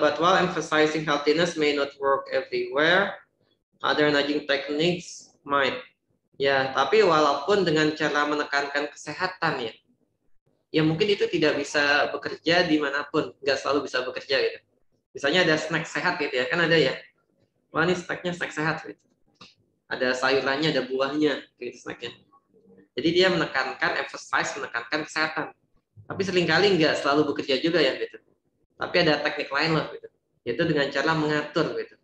But while emphasizing healthiness may not work everywhere, other nudging techniques might. Ya, tapi walaupun dengan cara menekankan kesehatan ya mungkin itu tidak bisa bekerja dimanapun, nggak selalu bisa bekerja gitu. Misalnya ada snack sehat gitu ya, kan ada ya. Wah ini snack sehat gitu. Ada sayurannya, ada buahnya gitu snacknya. Jadi dia menekankan kesehatan. Tapi seringkali nggak selalu bekerja juga ya gitu. Tapi ada teknik lain loh gitu. Yaitu dengan cara mengatur gitu.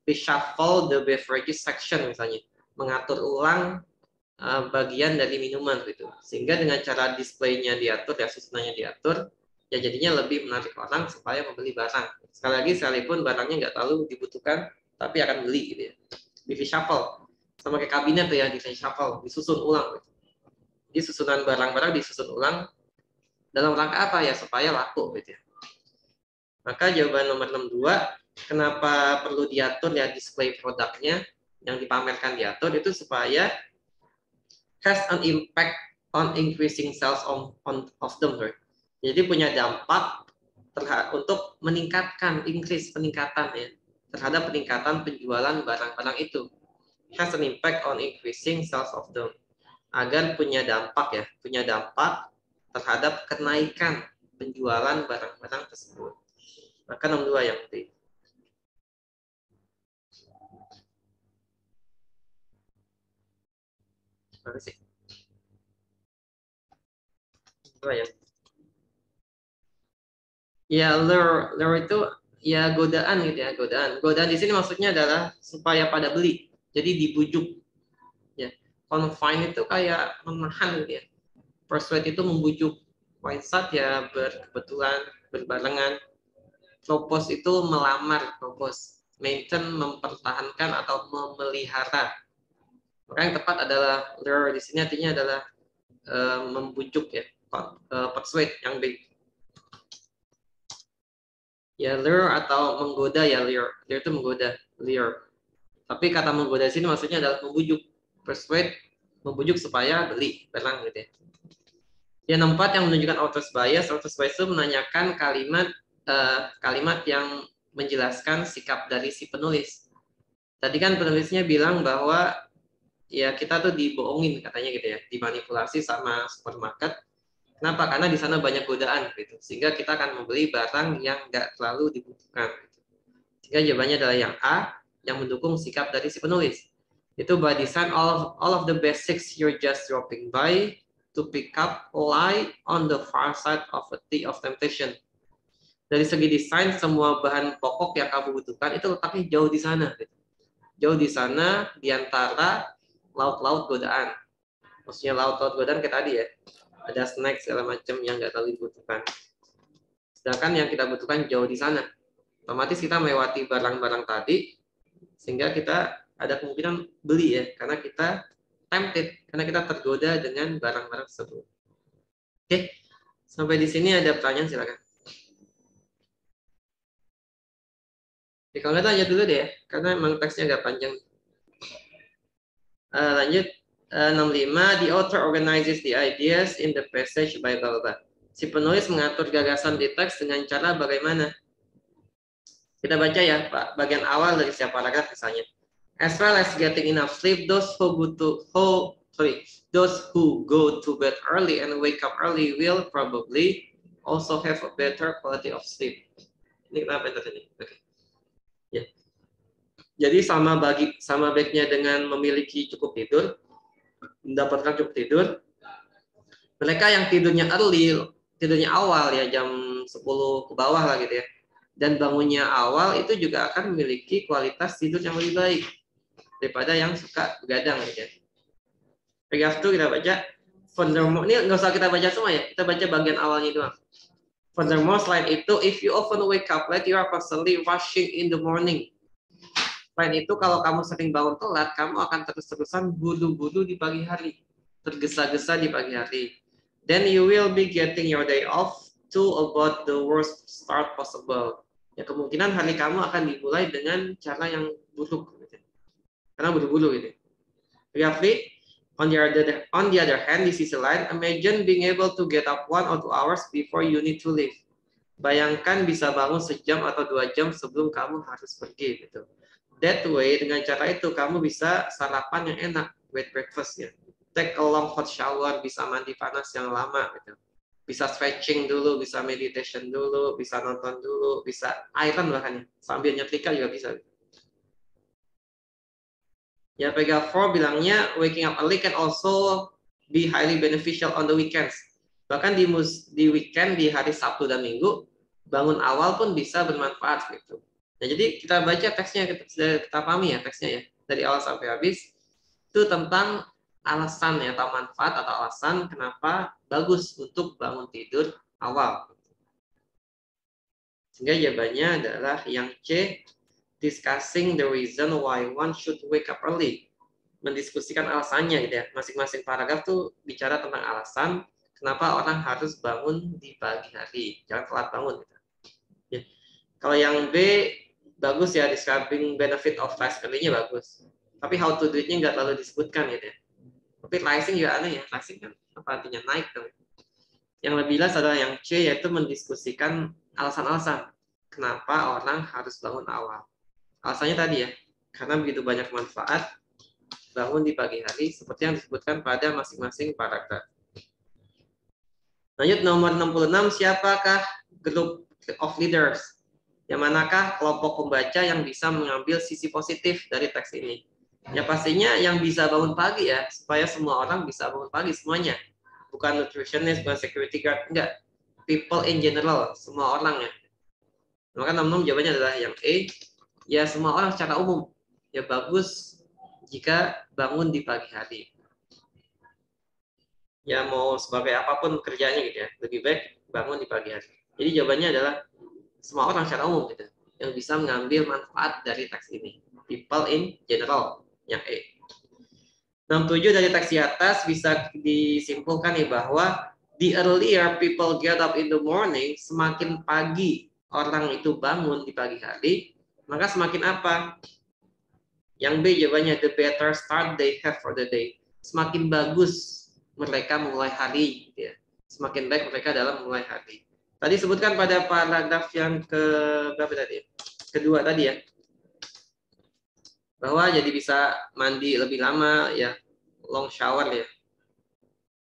Reshuffle the beverages section misalnya. Mengatur ulang bagian dari minuman gitu. Sehingga dengan cara displaynya diatur, ya susunannya diatur, ya jadinya lebih menarik orang supaya membeli barang. Sekali lagi, sekalipun barangnya nggak terlalu dibutuhkan, tapi akan beli gitu ya. Di reshuffle. Sama kayak kabinet tuh ya, di reshuffle, disusun ulang gitu. Jadi susunan barang-barang disusun ulang dalam rangka apa ya? Supaya laku gitu ya. Maka jawaban nomor 62, kenapa perlu diatur ya display produknya yang dipamerkan diatur itu supaya has an impact on increasing sales of them. Jadi punya dampak untuk meningkatkan peningkatan ya terhadap peningkatan penjualan barang-barang itu. Has an impact on increasing sales of them. Agar punya dampak terhadap kenaikan penjualan barang-barang tersebut. Maka nomor 2 yang penting. Mana sih? Ya. Ya, lure itu ya godaan gitu ya, godaan. Godaan di sini maksudnya adalah supaya pada beli. Jadi dibujuk. Ya. Confine itu kayak menahan gitu ya. Persuade itu membujuk. Wainsat ya berkebetulan, berbarengan. Propose itu melamar, propose. Maintain mempertahankan atau memelihara. Maka yang tepat adalah lure di sini artinya adalah membujuk ya, persuade yang big. Ya lure atau menggoda ya lure. Lure itu menggoda, lure. Tapi kata menggoda di sini maksudnya adalah membujuk, persuade, membujuk supaya beli barang gitu ya. Yang keempat yang menunjukkan author's bias. Author's bias itu menanyakan kalimat yang menjelaskan sikap dari si penulis. Tadi kan penulisnya bilang bahwa ya kita tuh dibohongin katanya gitu ya, dimanipulasi sama supermarket. Kenapa? Karena di sana banyak godaan gitu, sehingga kita akan membeli barang yang nggak terlalu dibutuhkan. Gitu. Sehingga jawabannya adalah yang A, yang mendukung sikap dari si penulis. Itu by design all of the basics you're just dropping by to pick up lie on the far side of a sea of temptation. Dari segi desain, semua bahan pokok yang kamu butuhkan itu letaknya jauh di sana. Gitu. Jauh di sana, di antara laut-laut godaan. Maksudnya laut-laut godaan kayak tadi ya. Ada snack segala macam yang nggak terlalu dibutuhkan. Sedangkan yang kita butuhkan jauh di sana. Otomatis kita melewati barang-barang tadi, sehingga kita ada kemungkinan beli ya. Karena kita tempted, karena kita tergoda dengan barang-barang tersebut. Oke, sampai di sini ada pertanyaan silakan. Oke, kalau nggak lanjut dulu deh ya, karena memang teksnya agak panjang. Lanjut 65, the author organizes the ideas in the passage by blah, blah. Si penulis mengatur gagasan di teks dengan cara bagaimana? Kita baca ya, Pak, bagian awal dari setiap paragraf misalnya. As well as getting enough sleep, those who go to bed early and wake up early will probably also have a better quality of sleep. Ini kenapa ini? Oke. Ya. Jadi sama baiknya dengan memiliki cukup tidur, mendapatkan cukup tidur. Mereka yang tidurnya early, tidurnya awal ya jam 10 ke bawah lah gitu ya. Dan bangunnya awal itu juga akan memiliki kualitas tidur yang lebih baik daripada yang suka begadang gitu ya. Paragraf 2 kita baca. Furthermore, ini nggak usah kita baca semua ya, kita baca bagian awalnya doang. Furthermore, selain itu, if you often wake up late, you are constantly rushing in the morning. Selain itu, kalau kamu sering bangun telat, kamu akan terus-terusan buru-buru di pagi hari, tergesa-gesa di pagi hari. Then you will be getting your day off to about the worst start possible. Ya kemungkinan hari kamu akan dimulai dengan cara yang buruk, gitu. Karena buru-buru gitu. Briefly, on the other hand, di sisi lain, imagine being able to get up 1 or 2 hours before you need to leave. Bayangkan bisa bangun sejam atau 2 jam sebelum kamu harus pergi gitu. That way, dengan cara itu kamu bisa sarapan yang enak, wet breakfast ya. Take a long hot shower, bisa mandi panas yang lama gitu. Bisa stretching dulu, bisa meditation dulu, bisa nonton dulu, bisa iron bahkan ya. Sambil nyetrika juga bisa. Ya, paragraph 4 bilangnya waking up early can also be highly beneficial on the weekends. Bahkan di weekend, di hari Sabtu dan Minggu, bangun awal pun bisa bermanfaat gitu. Nah, jadi kita baca teksnya, kita pahami ya teksnya ya, dari awal sampai habis. Itu tentang alasan ya, atau manfaat atau alasan kenapa bagus untuk bangun tidur awal. Sehingga jawabannya adalah yang C, discussing the reason why one should wake up early. Mendiskusikan alasannya gitu ya. Masing-masing paragraf tuh bicara tentang alasan kenapa orang harus bangun di pagi hari. Jangan telat bangun gitu. Ya. Kalau yang B bagus ya, describing benefit of rise early-nya bagus. Tapi how to do it-nya nggak terlalu disebutkan gitu ya. Tapi rising juga aneh ya. Rising kan apa artinya naik dong. Yang lebih jelas adalah yang C, yaitu mendiskusikan alasan-alasan kenapa orang harus bangun awal. Alasannya tadi ya, karena begitu banyak manfaat bangun di pagi hari seperti yang disebutkan pada masing-masing paragraf. Lanjut nomor 66, siapakah group of leaders? Yang manakah kelompok pembaca yang bisa mengambil sisi positif dari teks ini? Ya pastinya yang bisa bangun pagi ya, supaya semua orang bisa bangun pagi semuanya. Bukan nutritionist, bukan security guard, enggak. People in general, semua orang ya. Maka 66 jawabannya adalah yang E, ya semua orang secara umum. Ya bagus jika bangun di pagi hari. Ya mau sebagai apapun kerjanya gitu ya, lebih baik bangun di pagi hari. Jadi jawabannya adalah semua orang secara umum gitu, yang bisa mengambil manfaat dari teks ini. People in general, yang E. 67 dari teks di atas bisa disimpulkan nih bahwa the earlier people get up in the morning, semakin pagi orang itu bangun di pagi hari, maka semakin apa? Yang B jawabannya the better start they have for the day. Semakin bagus mereka mulai hari, gitu ya. Semakin baik mereka dalam mulai hari. Tadi sebutkan pada paragraf yang ke berapa tadi? Kedua tadi ya. Bahwa jadi bisa mandi lebih lama ya, long shower ya.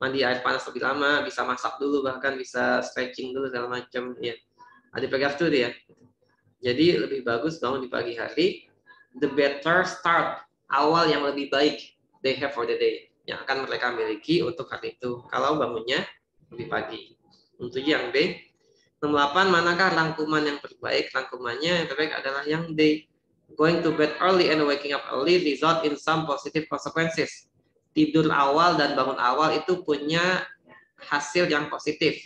Mandi air panas lebih lama, bisa masak dulu, bahkan bisa stretching dulu segala macam ya. Ada paragraf itu ya. Jadi lebih bagus bangun di pagi hari. The better start, awal yang lebih baik they have for the day, yang akan mereka miliki untuk hari itu kalau bangunnya lebih pagi. Untuk yang B. 68, manakah rangkuman yang terbaik? Rangkumannya yang terbaik adalah yang D. Going to bed early and waking up early result in some positive consequences. Tidur awal dan bangun awal itu punya hasil yang positif.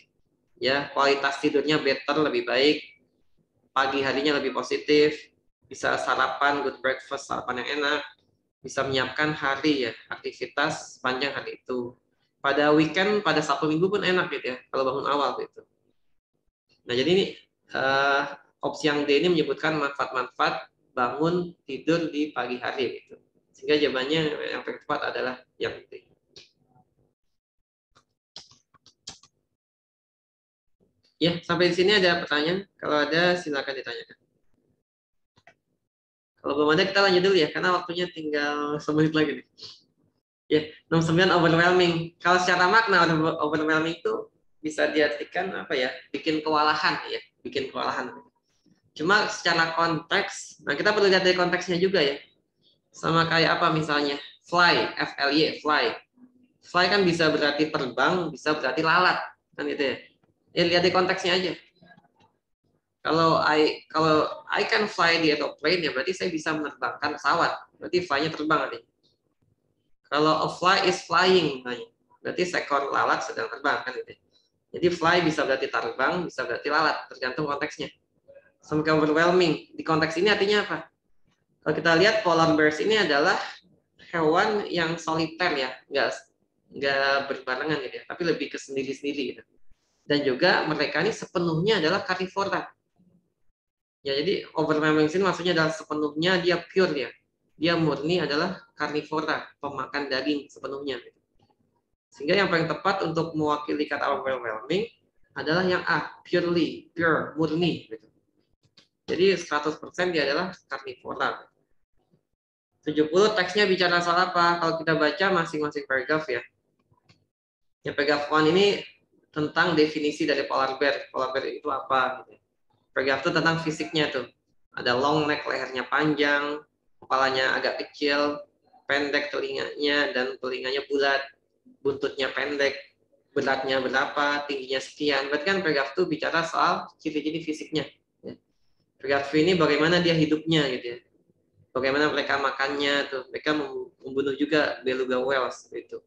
Ya, kualitas tidurnya better, lebih baik. Pagi harinya lebih positif. Bisa sarapan, good breakfast, sarapan yang enak. Bisa menyiapkan hari ya, aktivitas sepanjang hari itu. Pada weekend, pada Sabtu Minggu pun enak gitu ya, kalau bangun awal gitu. Nah, jadi ini opsi yang D ini menyebutkan manfaat-manfaat bangun tidur di pagi hari gitu. Sehingga jawabannya yang tepat adalah yang D. Ya, sampai di sini ada pertanyaan. Kalau ada silakan ditanyakan. Kalau belum ada kita lanjut dulu ya, karena waktunya tinggal 1 menit lagi nih. Ya, 69 overwhelming. Kalau secara makna overwhelming itu bisa diartikan apa ya? Bikin kewalahan ya, bikin kewalahan. Cuma secara konteks, nah kita perlu lihat dari konteksnya juga ya. Sama kayak apa misalnya? Fly, F-L-Y, fly. Fly kan bisa berarti terbang, bisa berarti lalat, kan gitu ya. Ya lihat di konteksnya aja. Kalau I can fly di aeroplane ya berarti saya bisa menerbangkan pesawat. Berarti fly-nya terbang nanti. Kalau a fly is flying, berarti seekor lalat sedang terbang kan gitu. Jadi fly bisa berarti terbang, bisa berarti lalat, tergantung konteksnya. Sama kayak overwhelming. Di konteks ini artinya apa? Kalau kita lihat polar bears ini adalah hewan yang soliter ya, nggak berbarengan gitu ya, tapi lebih ke sendiri-sendiri gitu. Dan juga mereka ini sepenuhnya adalah karnivora. Ya, jadi overwhelming sini maksudnya adalah sepenuhnya dia pure ya. Dia murni adalah karnivora, pemakan daging sepenuhnya. Sehingga yang paling tepat untuk mewakili kata overwhelming adalah yang A, purely, pure, murni. Gitu. Jadi 100% dia adalah karnivora. 70 teksnya bicara soal apa? Kalau kita baca masing-masing paragraf ya. Yang paragraf 1 ini tentang definisi dari polar bear. Polar bear itu apa? Gitu. Paragraf itu tentang fisiknya tuh. Ada long neck, lehernya panjang, kepalanya agak kecil, pendek telinganya, dan telinganya bulat, buntutnya pendek, beratnya berapa, tingginya sekian. Berarti kan paragraf 2 bicara soal ciri-ciri fisiknya. Ya. Paragraf 3 ini bagaimana dia hidupnya gitu ya. Bagaimana mereka makannya tuh. Mereka membunuh juga beluga whales gitu.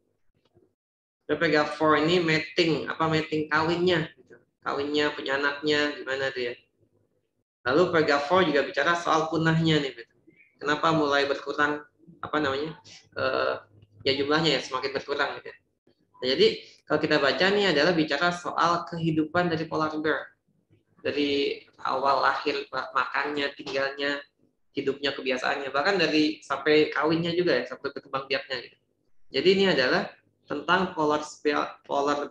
Dan paragraf 4 ini mating, mating kawinnya gitu. Kawinnya, punya anaknya gimana tuh ya. Lalu paragraf 4 juga bicara soal punahnya nih gitu. Kenapa mulai berkurang ya jumlahnya ya semakin berkurang gitu. Nah, jadi kalau kita baca nih adalah bicara soal kehidupan dari polar bear. Dari awal lahir makannya, tinggalnya, hidupnya, kebiasaannya, bahkan dari sampai kawinnya juga ya, sampai berkembang biaknya gitu. Jadi ini adalah tentang polar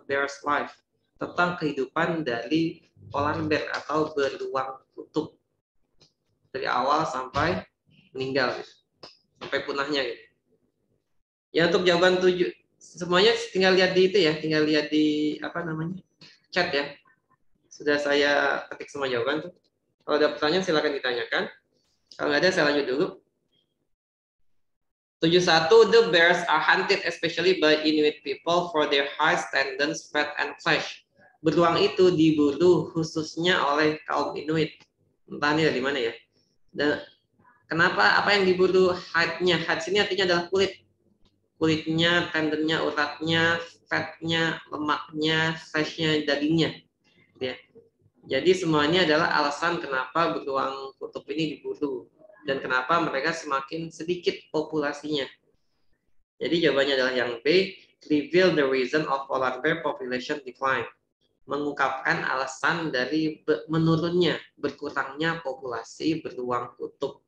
bear's life, tentang kehidupan dari polar bear atau beruang kutub dari awal sampai meninggal gitu. Sampai punahnya gitu. Ya untuk jawaban 7 semuanya tinggal lihat di itu ya, tinggal lihat di chat ya. Sudah saya ketik semua jawaban tuh. Kalau ada pertanyaan silakan ditanyakan. Kalau nggak ada saya lanjut dulu. 71 the bears are hunted especially by Inuit people for their hides, tendons, fat and flesh. Beruang itu diburu khususnya oleh kaum Inuit. Entah ini dari mana ya. Dan kenapa apa yang diburu hide-nya? Hide ini artinya adalah kulit. Kulitnya, tendonnya, uratnya, fatnya, lemaknya, fleshnya, dagingnya. Ya. Jadi semuanya adalah alasan kenapa beruang kutub ini diburu dan kenapa mereka semakin sedikit populasinya. Jadi jawabannya adalah yang B, reveal the reason of polar bear population decline. Mengungkapkan alasan dari menurunnya, berkurangnya populasi beruang kutub.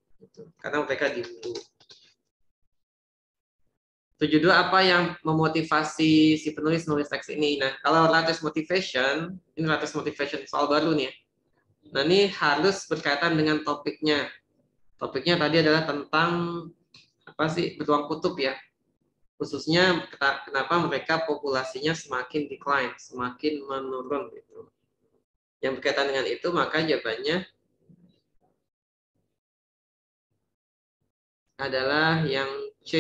Karena mereka diburu. 72 apa yang memotivasi si penulis nulis teks ini? Nah, kalau latest motivation, ini latest motivation soal baru nih ya. Nah, ini harus berkaitan dengan topiknya. Topiknya tadi adalah tentang beruang kutub ya. Khususnya kenapa mereka populasinya semakin decline, semakin menurun gitu. Yang berkaitan dengan itu maka jawabannya adalah yang C,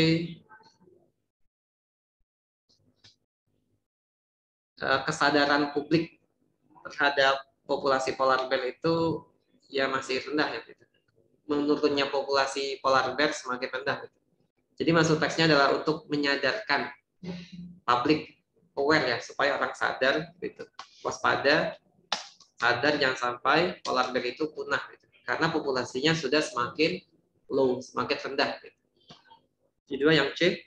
kesadaran publik terhadap populasi polar bear itu ya masih rendah ya gitu. Menurunnya populasi polar bear semakin rendah gitu. Jadi maksud teksnya adalah untuk menyadarkan publik aware ya supaya orang sadar gitu. Waspada, sadar jangan sampai polar bear itu punah gitu. Karena populasinya sudah semakin low, semakin rendah gitu. Jadi dua yang C.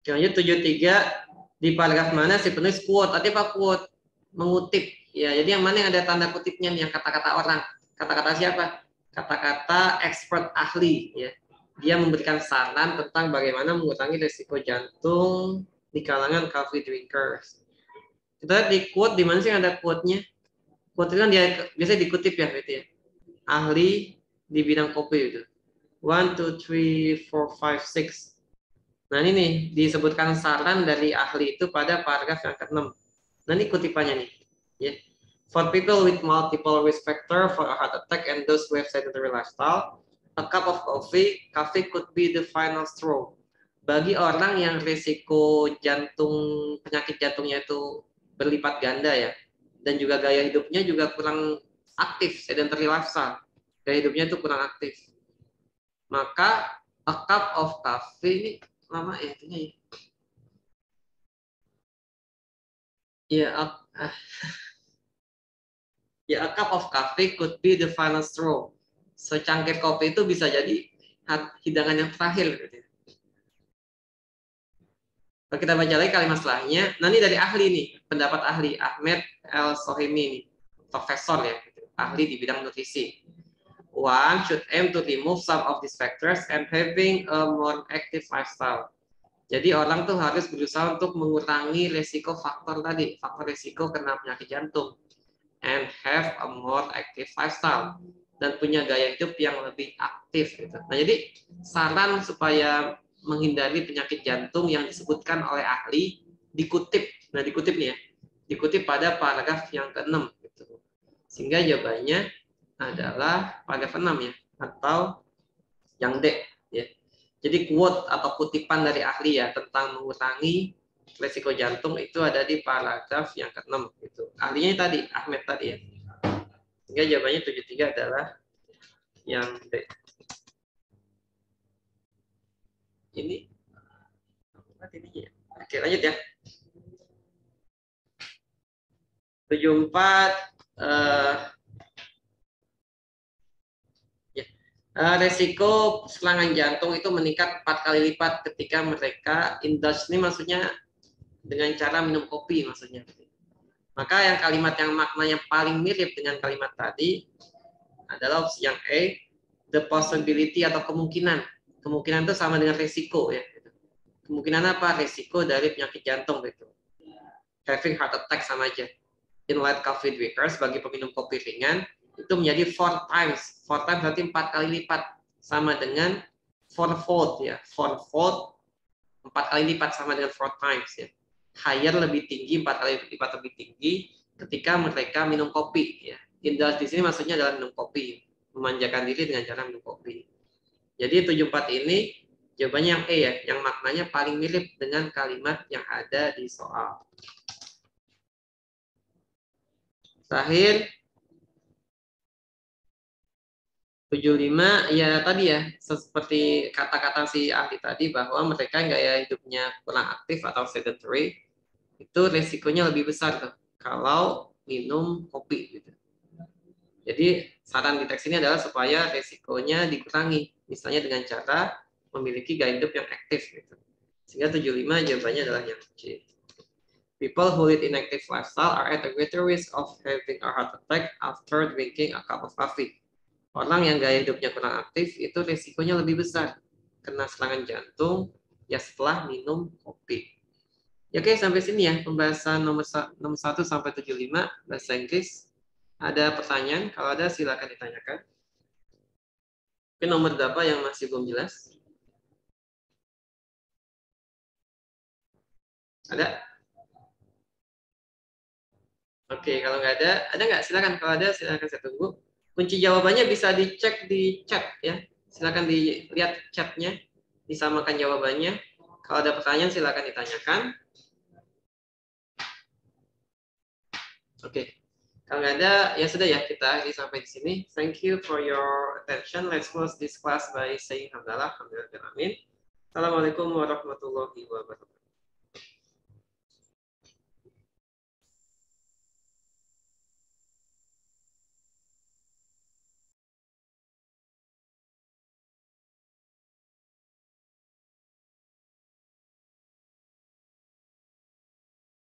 Lanjut 73 di paragraf mana si penulis quote, artinya apa quote? Mengutip. Ya, jadi yang mana yang ada tanda kutipnya nih, yang kata-kata orang. Kata-kata siapa? Kata-kata expert ahli ya. Dia memberikan saran tentang bagaimana mengurangi risiko jantung di kalangan coffee drinkers. Kita di quote di mana sih ada quote-nya? Quote itu kan dia biasanya dikutip ya gitu ya. Ahli di bidang kopi itu. 1 2 3 4 5 6. Nah ini nih disebutkan saran dari ahli itu pada paragraf yang ke-6. Nah ini kutipannya nih. Yeah. For people with multiple risk factor for a heart attack and those who have sedentary lifestyle, a cup of coffee could be the final straw. Bagi orang yang risiko penyakit jantungnya itu berlipat ganda ya, dan juga gaya hidupnya juga kurang aktif, sedentary lifestyle. Gaya hidupnya itu kurang aktif. Maka a cup of coffee ini lama ya itunya ya. A cup of coffee could be the final straw. Secangkir kopi itu bisa jadi hidangan yang terakhir. Gitu. Kalau kita baca lagi kalimat setelahnya, nah ini dari ahli nih, pendapat ahli Ahmed El-Sohimi nih, profesor ya, gitu, ahli di bidang nutrisi. One should aim to remove some of these factors and having a more active lifestyle. Jadi orang tuh harus berusaha untuk mengurangi resiko faktor tadi, faktor resiko kena penyakit jantung, and have a more active lifestyle, dan punya gaya hidup yang lebih aktif gitu. Nah jadi saran supaya menghindari penyakit jantung yang disebutkan oleh ahli dikutip, nah dikutip nih ya, dikutip pada paragraf yang ke-6 gitu. Sehingga jawabannya adalah paragraf 6 ya, atau yang D ya. Jadi quote atau kutipan dari ahli ya tentang mengurangi resiko jantung itu ada di paragraf yang ke-6 gitu. Ahlinya tadi Ahmed tadi ya. Sehingga jawabannya 73 adalah yang D. Ini oke, lanjut ya. 74 resiko serangan jantung itu meningkat 4 kali lipat ketika mereka indulge. Ini maksudnya dengan cara minum kopi maksudnya. Maka yang kalimat yang maknanya paling mirip dengan kalimat tadi adalah opsi yang A, the possibility atau kemungkinan. Kemungkinan itu sama dengan resiko ya. Kemungkinan apa? Resiko dari penyakit jantung gitu. Having heart attack sama aja. In light coffee drinkers bagi peminum kopi ringan itu menjadi 4 times. 4 times berarti 4 kali lipat sama dengan 4-fold ya. 4-fold 4 kali lipat sama dengan 4 times ya. Higher lebih tinggi, 4 kali lipat lebih tinggi ketika mereka minum kopi ya. Indulge di sini maksudnya adalah minum kopi, memanjakan diri dengan cara minum kopi. Jadi 74 ini jawabannya yang E ya, yang maknanya paling mirip dengan kalimat yang ada di soal. Terakhir 75 ya tadi ya, seperti kata-kata si ahli tadi bahwa mereka gaya hidupnya kurang aktif atau sedentary itu resikonya lebih besar tuh kalau minum kopi gitu. Jadi saran di teks ini adalah supaya resikonya dikurangi, misalnya dengan cara memiliki gaya hidup yang aktif gitu. Sehingga 75 jawabannya adalah yang C. People who lead inactive lifestyle are at a greater risk of having a heart attack after drinking a cup of coffee. Orang yang gaya hidupnya kurang aktif itu resikonya lebih besar kena serangan jantung ya setelah minum kopi. Ya, oke, sampai sini ya pembahasan nomor 1 sampai 75 bahasa Inggris. Ada pertanyaan? Kalau ada silakan ditanyakan. Mungkin nomor berapa yang masih belum jelas? Ada? Oke, kalau nggak ada nggak? Silakan. Kalau ada silakan saya tunggu. Kunci jawabannya bisa dicek di chat ya. Silakan dilihat chatnya, disamakan jawabannya. Kalau ada pertanyaan silakan ditanyakan. Oke. Kalau nggak ada, ya sudah ya, kita akhiri sampai di sini. Thank you for your attention. Let's close this class by saying hamdalah, alhamdulillah. Assalamualaikum warahmatullahi wabarakatuh.